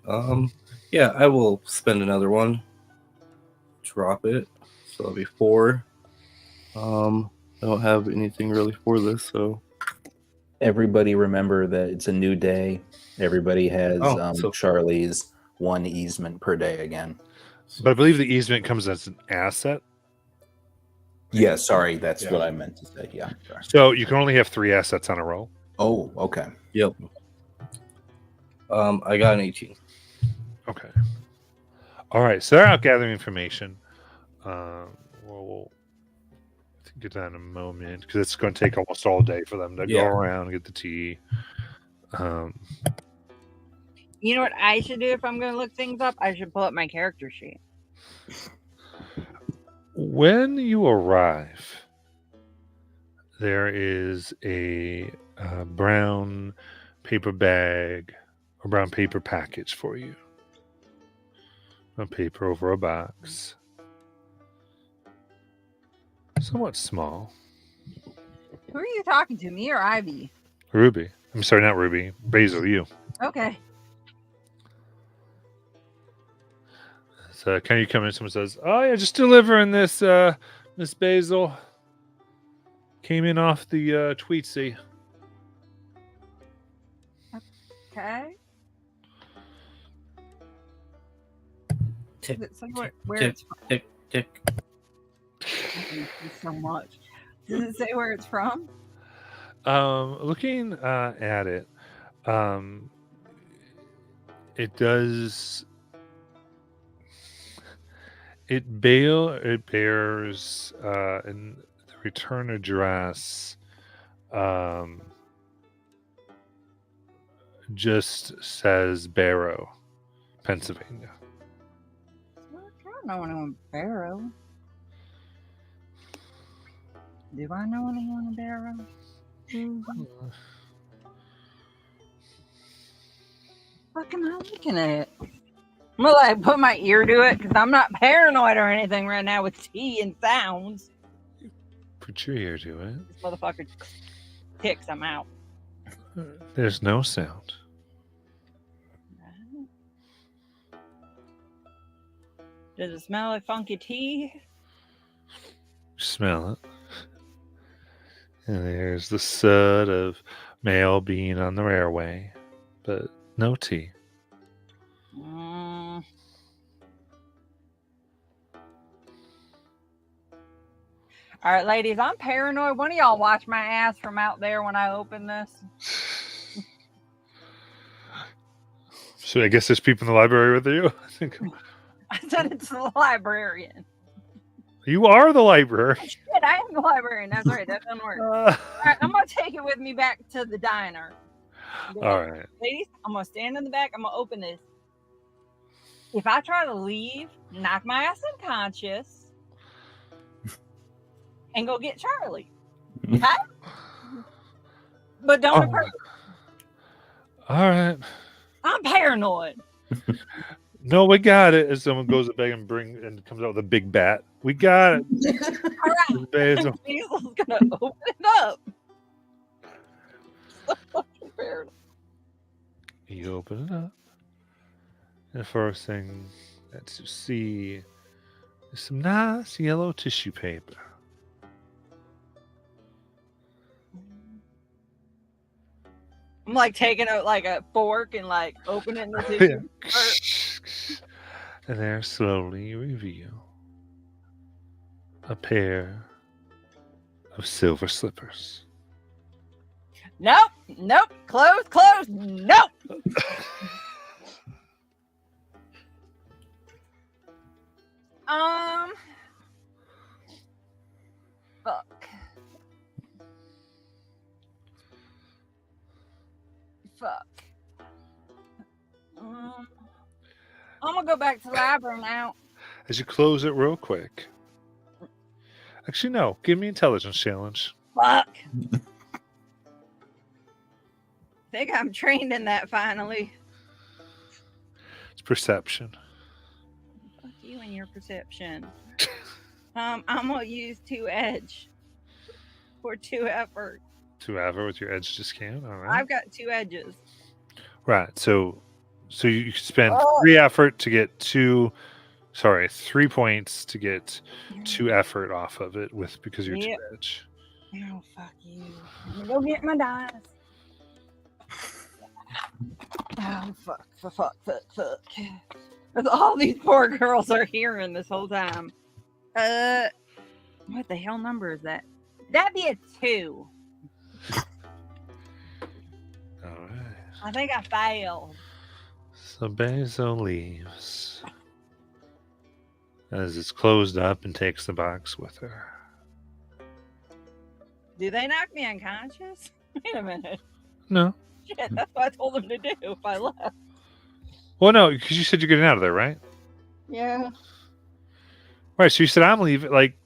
Yeah, I will spend another one. Drop it. So that'll be 4. I don't have anything really for this, so Everybody remember that it's a new day. Everybody has so- Charlie's 1 easement per day again. But I believe the easement comes as an asset. Yeah, sorry, that's Yeah. what I meant to say. Yeah. Sorry. So you can only have 3 assets on a roll. Oh, okay. Yep. I got an 18. Okay. All right. So they're out gathering information. We'll get that in a moment because it's going to take almost all day for them to go Yeah. around and get the tea. You know what I should do if I'm gonna look things up? I should pull up my character sheet. When you arrive, there is a brown paper bag or brown paper package for you. A paper over a box. Somewhat small. Who are you talking to, me or Ivy? Ruby. I'm sorry, not Ruby. Basil, you. Okay. So can you come in? Someone says, "Oh yeah, just delivering this, Miss Basil. Came in off the Tweetsy." Okay. Tick, Does it say where tick, it's from? tick, tick. Thank you so much. Does it say where it's from? Looking at it, it does. It bears in the return address. Just says Barrow, Pennsylvania. I don't know anyone in Barrow. Do I know anyone in Barrow? What am I looking at? I'm gonna like put my ear to it because I'm not paranoid or anything right now with tea and sounds. Put your ear to it. This motherfucker ticks, I'm out. There's no sound. Does it smell like funky tea? Smell it. And there's the soot of mail being on the railway, but no tea. All right, ladies, I'm paranoid. One of y'all watch my ass from out there when I open this. So I guess there's people in the library with you. I said it's the librarian. You are the library. Shit, I am the librarian. That's right. That doesn't work. All right, I'm gonna take it with me back to the diner. All right. Ladies, I'm gonna stand in the back. I'm gonna open this. If I try to leave, knock my ass unconscious, and go get Charlie. Okay? But don't approach. All right. I'm paranoid. No, we got it. As someone goes back and comes out with a big bat. We got it. All right. Basil. Basil's gonna open it up. So fucking paranoid. You open it up. And the first thing that you see is some nice yellow tissue paper. I'm like taking a fork and like opening the tissue. And there slowly reveal a pair of silver slippers. Nope. Nope. Close. Nope. Fuck. I'm gonna go back to the library now. As you close it real quick. Actually, no. Give me an intelligence challenge. Fuck. Think I'm trained in that finally. It's perception. Fuck you and your perception. I'm gonna use 2 edge for 2 effort. 2 effort with your edge just can't. All right. I've got 2 edges. Right. So you spend 3 effort to get 3 points to get 2 effort off of it because you're 2 edge. Oh, fuck you. I'm gonna go get my dice. Oh, fuck. All these poor girls are hearing this whole time. What the hell number is that? That'd be a 2. All right. I think I failed. So Bezo leaves as it's closed up and takes the box with her. Do they knock me unconscious? Wait a minute. No. Shit, that's what I told them to do if I left. Well, no, because you said you're getting out of there, right? Yeah. Right. So you said I'm leaving. Like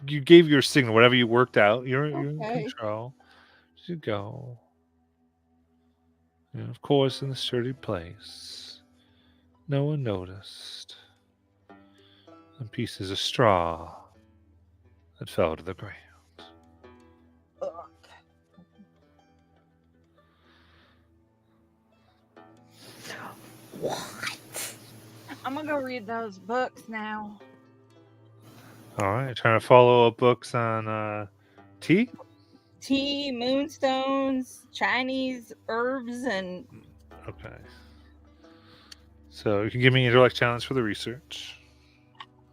you gave your signal, whatever you worked out. You're in control. You go. And of course, in the sturdy place, no one noticed. And pieces of straw that fell to the ground. What? I'm gonna go read those books now. All right, trying to follow up books on tea. Tea, moonstones, Chinese herbs, and Okay. So you can give me an intellect challenge for the research.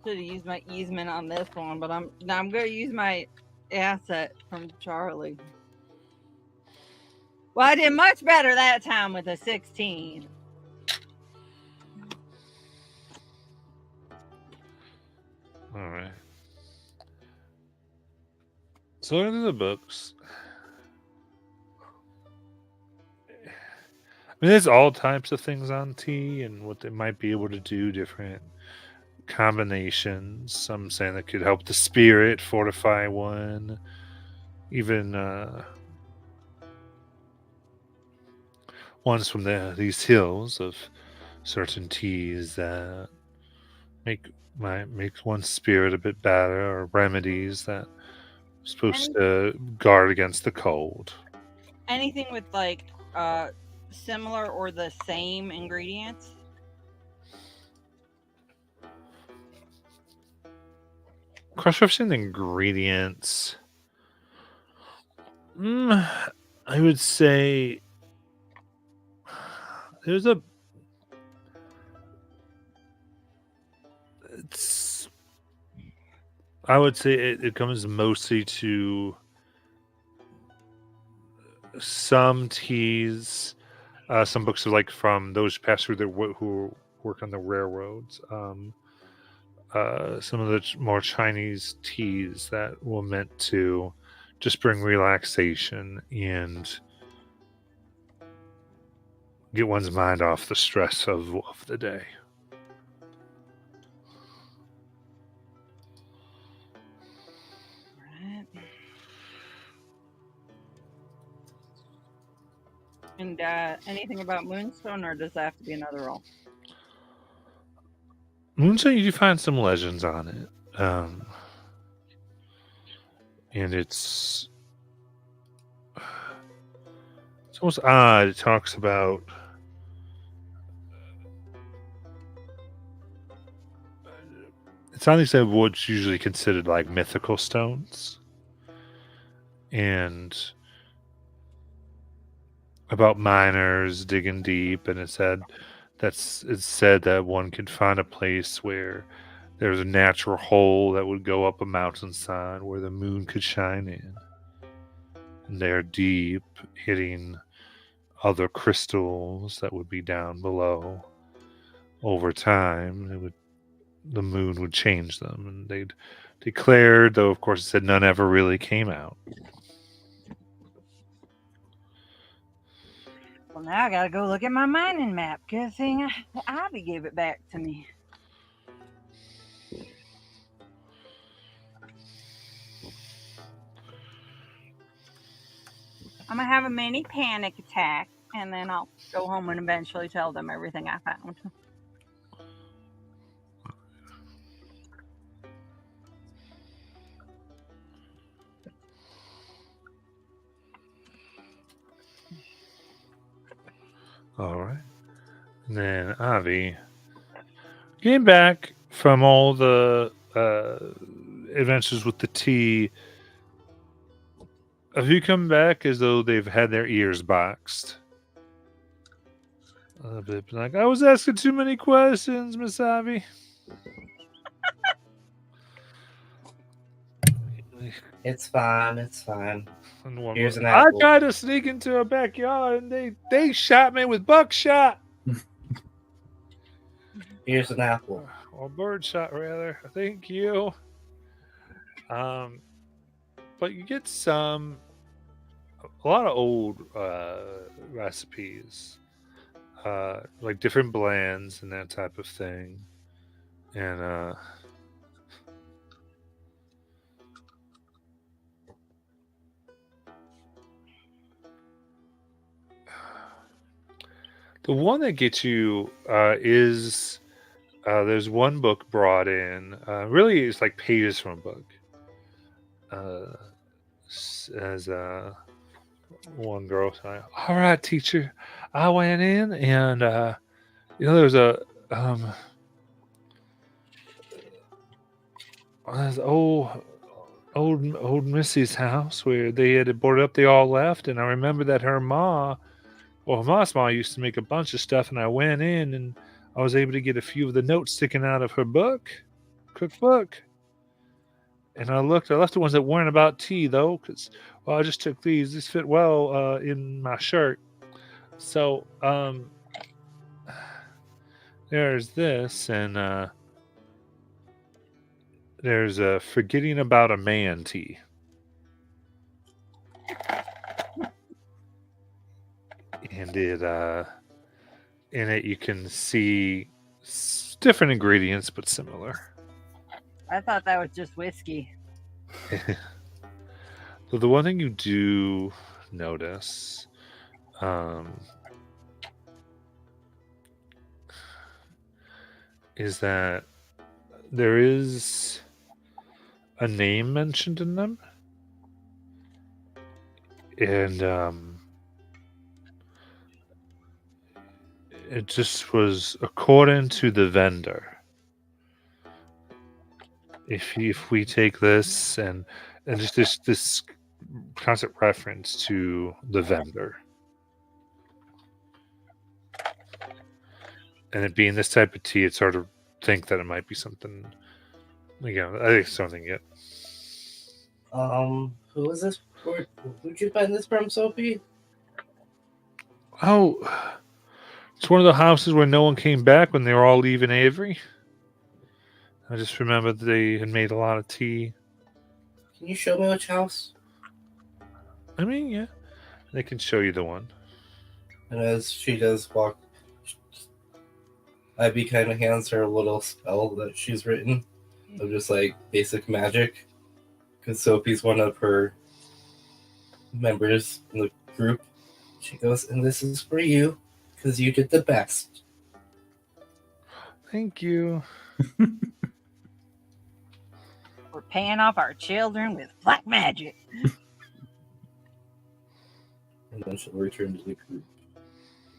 should have used my easement on this one, but I'm gonna use my asset from Charlie. Well, I did much better that time with a 16. All right. So looking at the books. I mean, there's all types of things on tea and what they might be able to do, different combinations. Some saying that could help the spirit, fortify one. Even ones from these hills of certain teas that might make one's spirit a bit better, or remedies that are supposed to guard against the cold. Anything with like similar or the same ingredients? Cross-referencing the ingredients. I would say there's a. I would say it comes mostly to some teas. Some books are like from those pass through who work on the railroads. Some of the more Chinese teas that were meant to just bring relaxation and get one's mind off the stress of the day. Right. And anything about Moonstone, or does that have to be another roll? Moonstone, you do find some legends on it. And it's almost odd. It talks about it's on these what's usually considered like mythical stones, and about miners digging deep, and it's said that one can find a place where There was a natural hole that would go up a mountainside where the moon could shine in. And there deep, hitting other crystals that would be down below. Over time, the moon would change them, and they'd declared, though of course it said none ever really came out. Well, now I gotta go look at my mining map. Good thing Ivy gave it back to me. I'm gonna have a mini panic attack, and then I'll go home and eventually tell them everything I found. All right. And then Avi came back from all the adventures with the tea. Have you come back as though they've had their ears boxed? A bit like, I was asking too many questions, Miss Avi. It's fine. It's fine. And one Here's was, an I apple. tried to sneak into her backyard and they shot me with buckshot. Here's an apple. Or birdshot, rather. Thank you. But you get a lot of old recipes, like different blends and that type of thing. And the one that gets you is there's one book brought in. Really, it's like pages from a book. As one girl said, "All right, teacher, I went in and there was a this old Missy's house where they had boarded up. They all left, and I remember that her mom's mom used to make a bunch of stuff, and I went in and I was able to get a few of the notes sticking out of her cookbook. And I left the ones that weren't about tea though, because I just took these. These fit well in my shirt. So there's this, and there's a forgetting about a man tea. And in it you can see different ingredients but similar. I thought that was just whiskey. So the one thing you do notice is that there is a name mentioned in them, and it just was according to the vendor. If we take this and just this constant reference to the vendor, and it being this type of tea, it's sort of think that it might be something. Again, I think it's something yet. Who is this? Who'd you find this from, Sophie? Oh, it's one of the houses where no one came back when they were all leaving Avery. I just remember that they had made a lot of tea. Can you show me which house? I mean, yeah, they can show you the one. And as she does walk, Ivy kind of hands her a little spell that she's written of just like basic magic. Because Sophie's one of her members in the group. She goes, and this is for you because you did the best. Thank you. We're paying off our children with black magic. And then she'll return to the group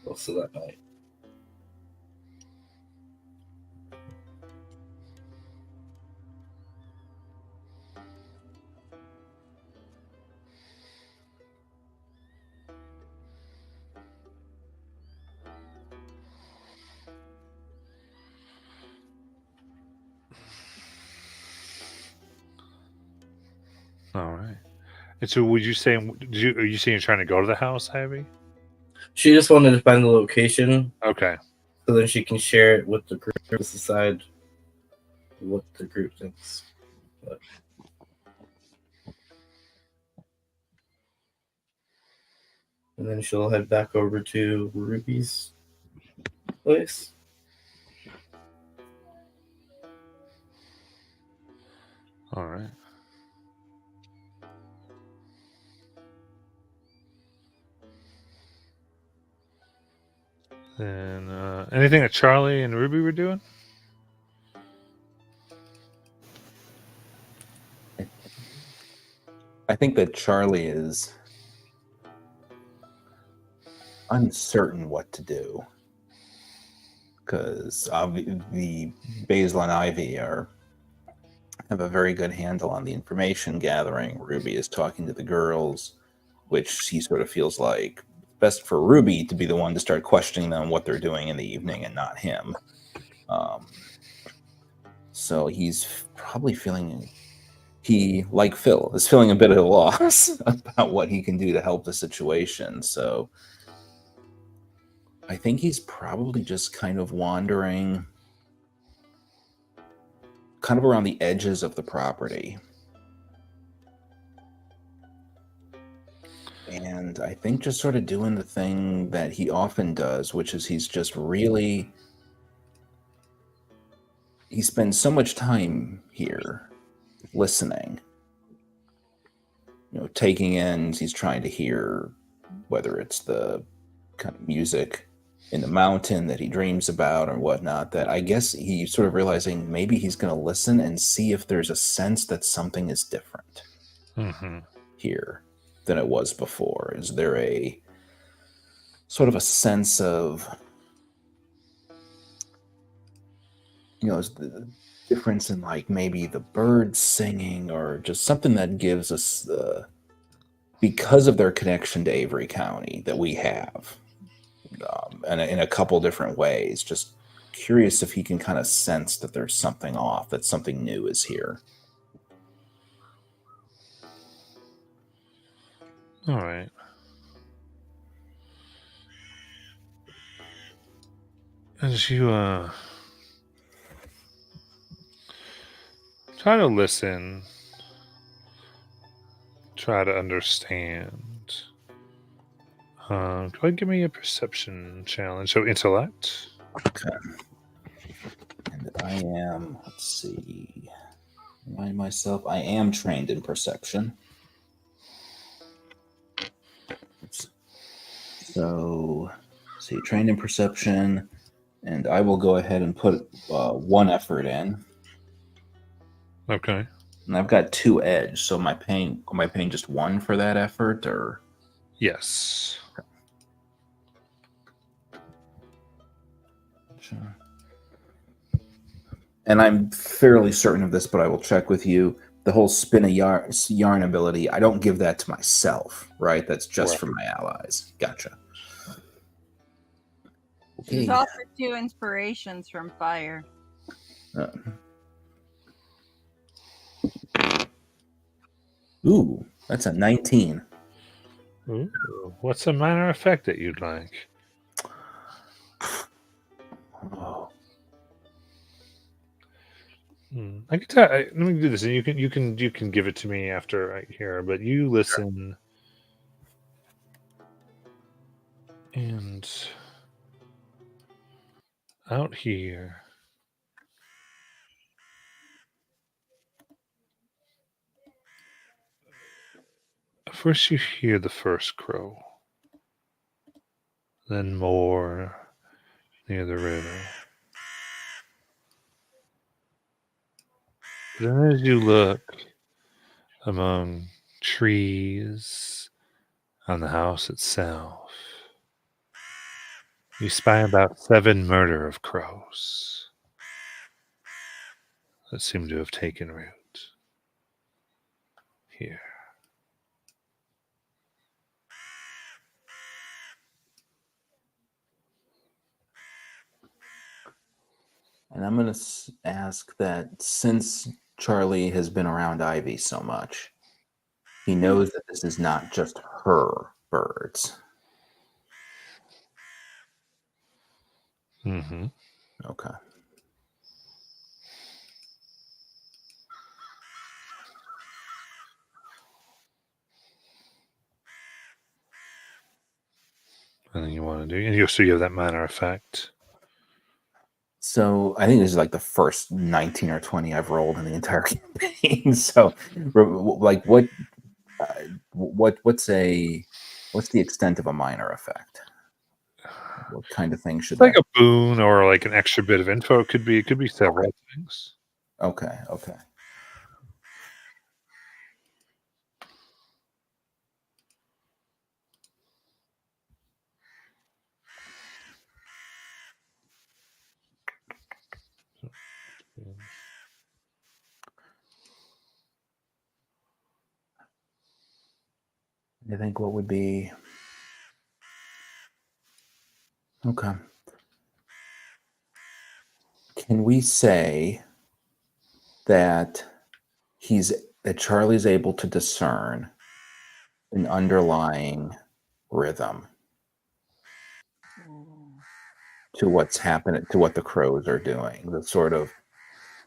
most of that night. All right. And so, would you say? Are you saying you're trying to go to the house, Ivy? She just wanted to find the location Okay. so then she can share it with the group to decide what the group thinks. But and then she'll head back over to Ruby's place. All right. And anything that Charlie and Ruby were doing? I think that Charlie is uncertain what to do because the Basil and Ivy have a very good handle on the information gathering. Ruby is talking to the girls, which he sort of feels like best for Ruby to be the one to start questioning them what they're doing in the evening and not him. So he's probably feeling, he, like Phil, is feeling a bit of a loss about what he can do to help the situation. So I think he's probably just kind of wandering kind of around the edges of the property. And I think just sort of doing the thing that he often does, which is he spends so much time here listening, taking in, he's trying to hear whether it's the kind of music in the mountain that he dreams about or whatnot, that I guess he's sort of realizing maybe he's going to listen and see if there's a sense that something is different here than it was before. Is there a sort of a sense of, is the difference in like maybe the birds singing or just something that gives us because of their connection to Avery County that we have, and in a couple different ways, just curious if he can kind of sense that there's something off, that something new is here. All right. As you try to listen, try to understand. Go ahead and give me a perception challenge. So intellect. Okay. And I am, let's see, remind myself, I am trained in perception. So, trained in perception, and I will go ahead and put one effort in. Okay. And I've got 2 edge, so am I paying just 1 for that effort, or? Yes. Okay. Sure. And I'm fairly certain of this, but I will check with you. The whole spin a yarn ability, I don't give that to myself, right? That's just for my allies. Gotcha. Okay. There's also 2 inspirations from fire. Ooh, that's a 19. Ooh, what's a minor effect that you'd like? Oh. I can tell. Let me do this, and you can give it to me after I hear. But you listen, and out here, first you hear the first crow, then more near the river. But then as you look among trees on the house itself, you spy about 7 murder of crows that seem to have taken root here. And I'm going to ask that since Charlie has been around Ivy so much, he knows that this is not just her birds. Mm-hmm. Okay. And then you want to do, and you also you have that minor effect. So I think this is like the first 19 or 20 I've rolled in the entire campaign. So, like, what's the extent of a minor effect? What kind of thing should It's like that? a boon or like an extra bit of info. It could be several things. Okay. I think what would be okay. Can we say that Charlie's able to discern an underlying rhythm to what's happening, to what the crows are doing? The sort of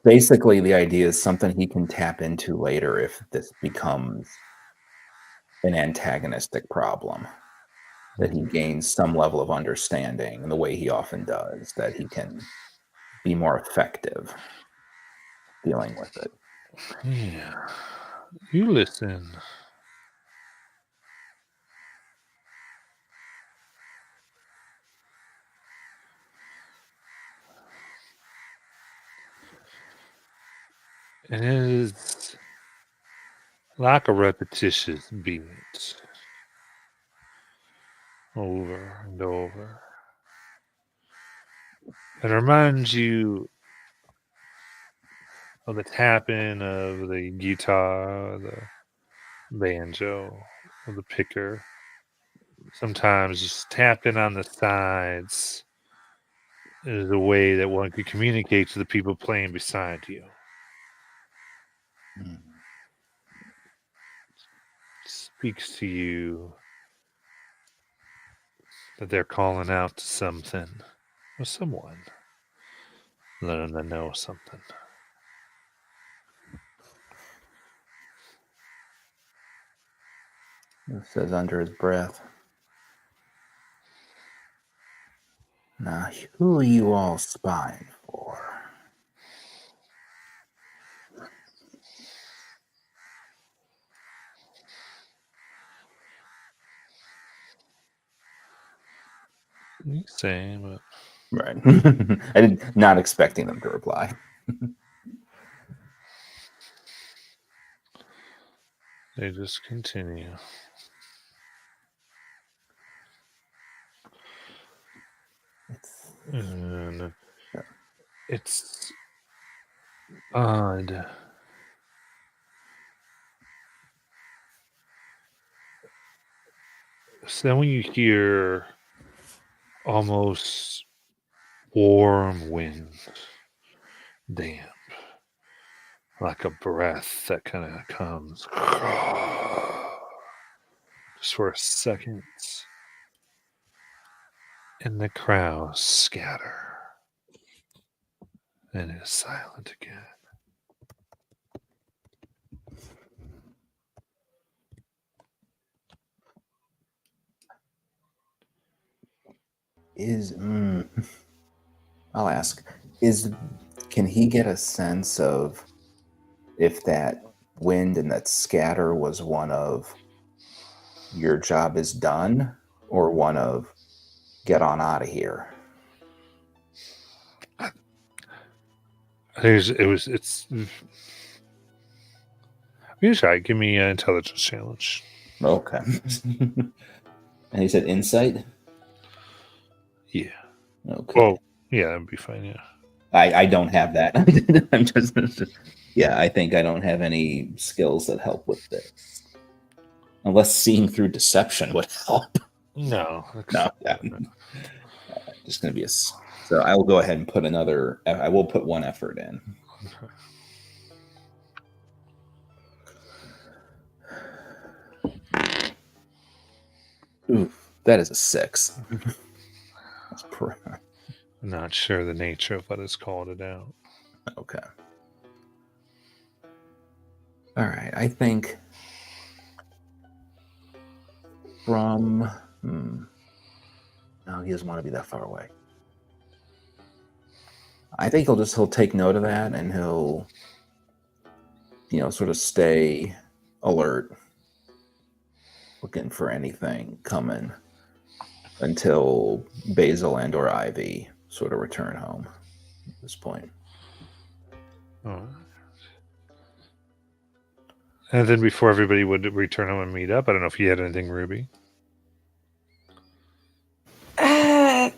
basically the idea is something he can tap into later if this becomes an antagonistic problem, that he gains some level of understanding in the way he often does, that he can be more effective dealing with it. Yeah. You listen. And it is like a repetitious beat over and over. It reminds you of the tapping of the guitar, the banjo, or the picker. Sometimes just tapping on the sides is a way that one could communicate to the people playing beside you. Mm. Speaks to you that they're calling out to something or someone, letting them know something. It says under his breath, "Now, who are you all spying for?" You say, but Right. I did not expecting them to reply. they just continue. And it's odd. So then when you hear almost warm wind, damp, like a breath that kind of comes just for a second, and the crowds scatter, and it is silent again. I'll ask, can he get a sense of if that wind and that scatter was one of your job is done or one of get on out of here? I think it's. You try. Give me an intelligence challenge. Okay. And he said insight? Yeah. Okay. Well, yeah, that'd be fine. Yeah. I don't have that. I'm just yeah, I think I don't have any skills that help with this. Unless seeing through deception would help. No. No, yeah. Just going to be so I will go ahead and put I will put one effort in. Okay. Oof, that is a 6. That's I'm not sure the nature of what has called it out. okay. All right, I think from. No, he doesn't want to be that far away. I think he'll take note of that, and he'll, sort of stay alert, looking for anything coming until Basil and or Ivy sort of return home at this point. All right. And then before everybody would return home and meet up, I don't know if you had anything, Ruby.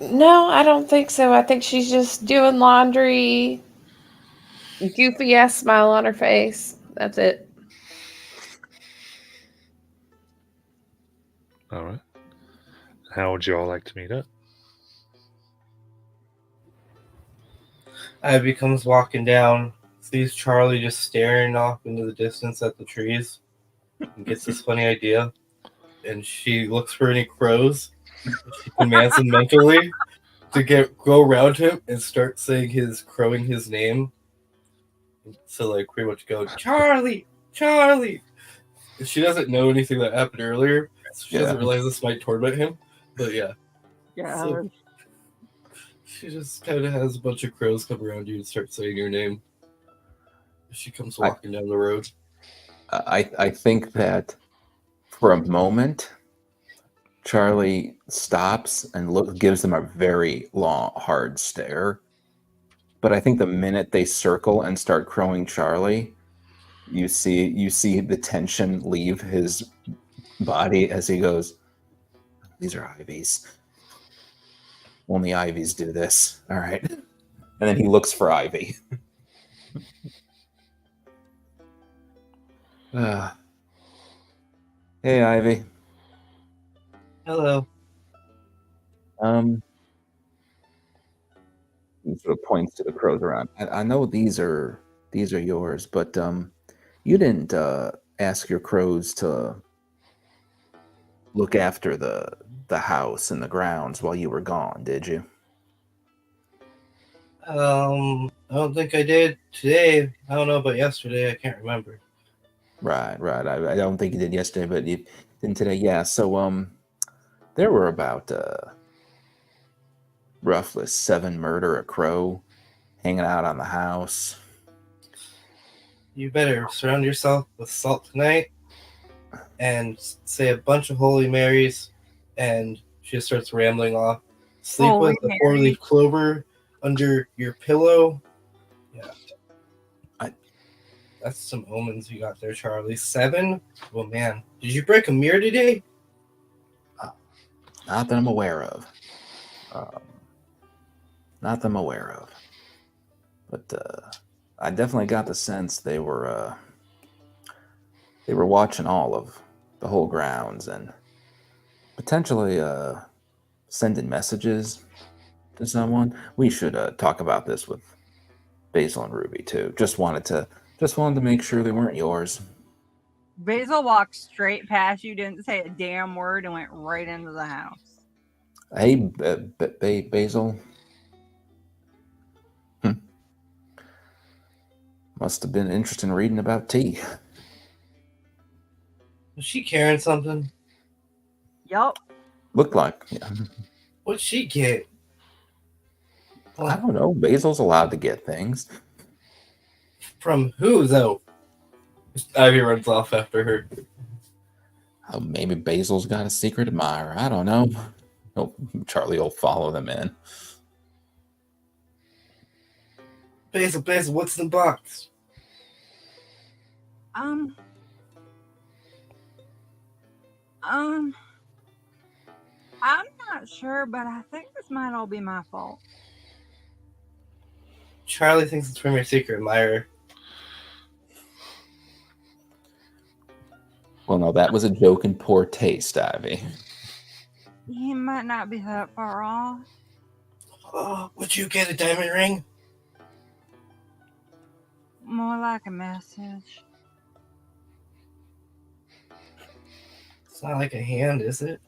No, I don't think so. I think she's just doing laundry, goofy ass smile on her face. That's it. All right. How would you all like to meet up? Ivy comes walking down, sees Charlie just staring off into the distance at the trees, and gets this funny idea. And she looks for any crows. She commands them mentally to go around him and start crowing his name. So like pretty much go, Charlie, Charlie. And she doesn't know anything that happened earlier, so she doesn't realize this might torment him. But yeah. So she just kind of has a bunch of crows come around you and start saying your name. She comes walking down the road. I think that for a moment, Charlie stops and gives them a very long, hard stare. But I think the minute they circle and start crowing Charlie, you see the tension leave his body as he goes, these are Ivies. Only Ivies do this. All right. And then he looks for Ivy. Hey, Ivy. Hello. He sort of points to the crows around. I know these are yours, but you didn't ask your crows to look after the house and the grounds while you were gone, did you? I don't think I did today. I don't know about yesterday. I can't remember. Right. I don't think you did yesterday, but you didn't today. Yeah. So there were about roughly 7 murder a crow hanging out on the house. You better surround yourself with salt tonight and say a bunch of Holy Marys, and she just starts rambling off. Sleep Holy with a 4-leaf clover under your pillow. Yeah. That's some omens you got there, Charlie. 7? Well, man. Did you break a mirror today? Not that I'm aware of. Not that I'm aware of. But I definitely got the sense they were watching all of the whole grounds and potentially sending messages to someone. We should talk about this with Basil and Ruby too. Just wanted to make sure they weren't yours. Basil walked straight past you, didn't say a damn word, and went right into the house. Hey, Basil. Must have been interesting reading about tea. Was she carrying something? Yup. Looked like. Yeah. What'd she get? I don't know. Basil's allowed to get things. From who, though? Ivy runs off after her. Oh, maybe Basil's got a secret admirer. I don't know. Oh, Charlie will follow them in. Basil, what's in the box? I'm not sure, but I think this might all be my fault. Charlie thinks it's from your secret admirer. Well, no, that was a joke in poor taste, Ivy. He might not be that far off. Oh, would you get a diamond ring? More like a message. It's not like a hand, is it?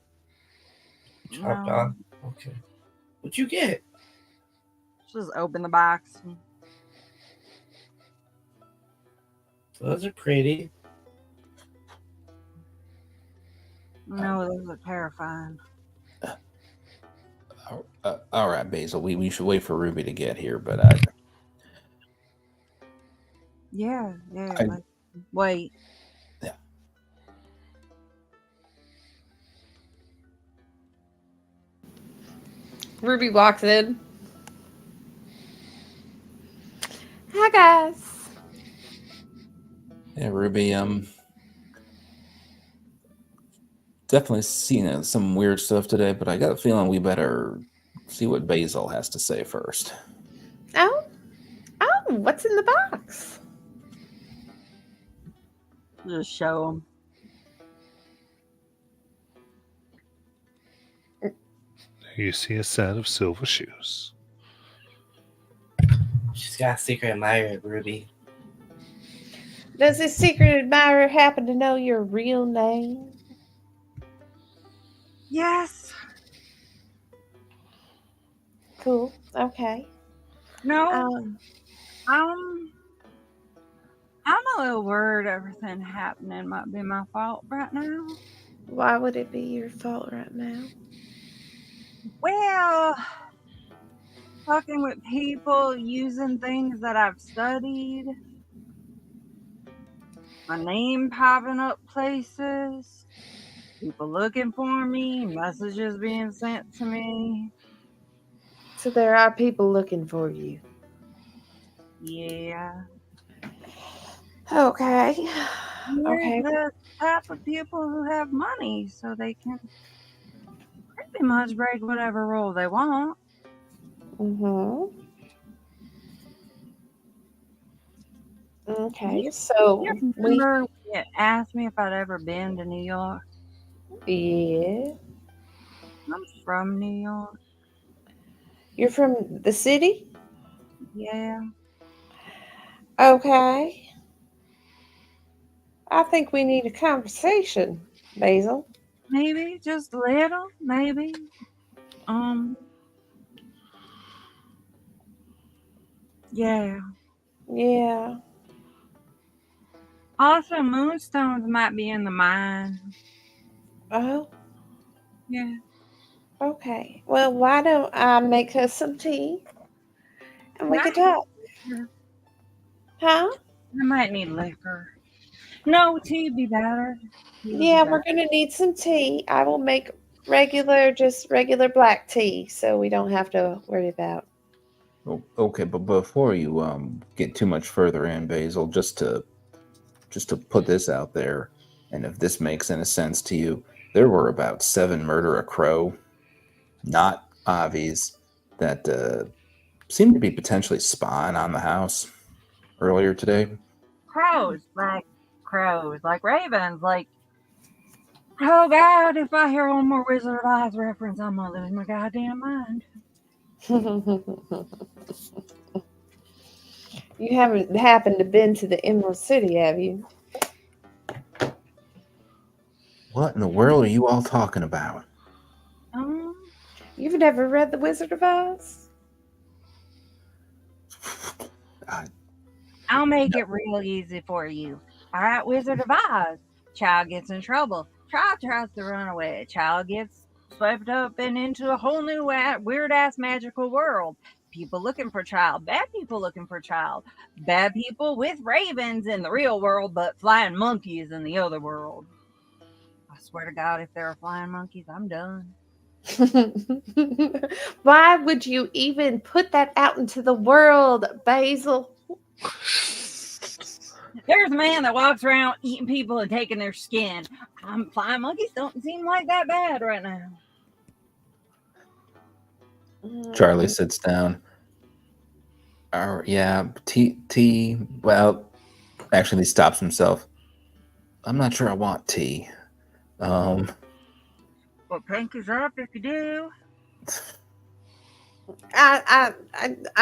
chopped No. off. Okay. What'd you get? Just open the box. Those are pretty. No, those are terrifying. All right, Basil. We should wait for Ruby to get here, but Yeah. I- Like, wait. Ruby walks in. Hi, guys. yeah, Ruby. Definitely seen some weird stuff today, but I got a feeling we better see what Basil has to say first. Oh, what's in the box? Just show them. You see a set of silver shoes. She's got a secret admirer, Ruby. Does this secret admirer happen to know your real name? Yes. Cool. Okay. No. Um, I'm a little worried everything happening might be my fault right now. why would it be your fault right now? Well, fucking with people, using things that I've studied, my name popping up places, people looking for me, messages being sent to me. So there are people looking for you. Yeah. Okay. There's the type of people who have money, so they can pretty much break whatever rule they want. Mm-hmm. Okay. So You we. remember when you asked me if I'd ever been to New York? Yeah. I'm from New York. You're from the city? Yeah. Okay. I think we need a conversation, Basil. Maybe just a little, maybe. Yeah. Yeah. Also, moonstones might be in the mine. Oh, Yeah. okay. Well, why don't I make us some tea and we can talk? Huh? I might need liquor. No, tea'd be better. Tea would be Yeah, better. we're gonna need some tea. I will make just regular black tea, so we don't have to worry about. Okay, but before you get too much further in, Basil, just to put this out there, and if this makes any sense to you, there were about 7 murder a crow, not Avi's, that seemed to be potentially spying on the house earlier today. Crows, like ravens, like. Oh God! If I hear one more Wizard of Oz reference, I'm gonna lose my goddamn mind. You haven't happened to been to the Emerald City, have you? What in the world are you all talking about? You've never read The Wizard of Oz? I'll make it real easy for you. All right, Wizard of Oz. Child gets in trouble. Child tries to run away. Child gets swept up and into a whole new weird ass magical world. People looking for child. Bad people looking for child. Bad people with ravens in the real world, but flying monkeys in the other world. I swear to God, if there are flying monkeys, I'm done. Why would you even put that out into the world, Basil? There's a man that walks around eating people and taking their skin. Flying monkeys don't seem like that bad right now. Charlie sits down. Yeah, tea. Well, actually, he stops himself. I'm not sure I want tea. Well, pinky's up if you do. I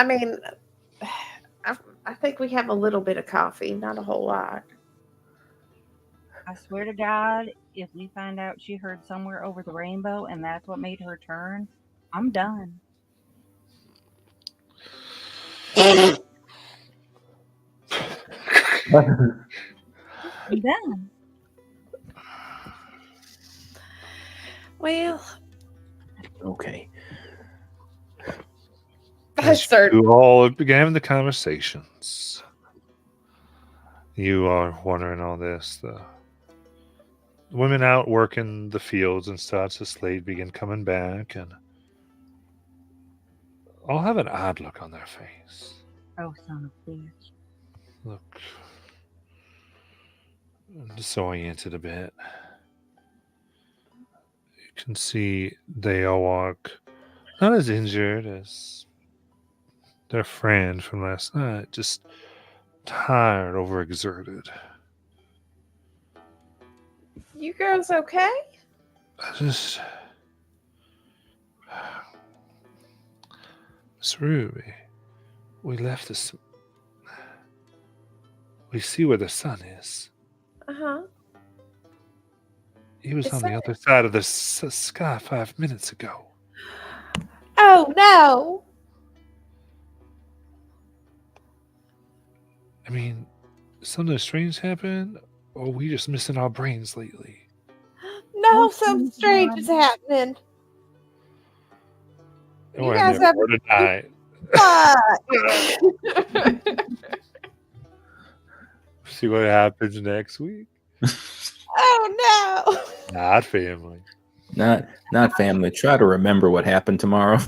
mean, I think we have a little bit of coffee, not a whole lot. I swear to God, if we find out she heard somewhere over the rainbow and that's what made her turn, I'm done. I'm done. Well, Okay. I As start. you all began the conversations, you are wondering all this. The women out working the fields and such, the Slade begin coming back, and all have an odd look on their face. Oh, son of a bitch. Look disoriented a bit. You can see they all walk not as injured as their friend from last night, just tired, overexerted. You girls okay? I just. Miss Ruby, we left this. We see where the sun is. Uh-huh. He was The on sun the other side of the sky 5 minutes ago. Oh no. I mean, something strange happened, or we just missing our brains lately? No, Oh, something thank strange God. is happening. Oh, You I guys never have would have died. fun. See what happens next week. Oh no. Not family. Not family. Try to remember what happened tomorrow.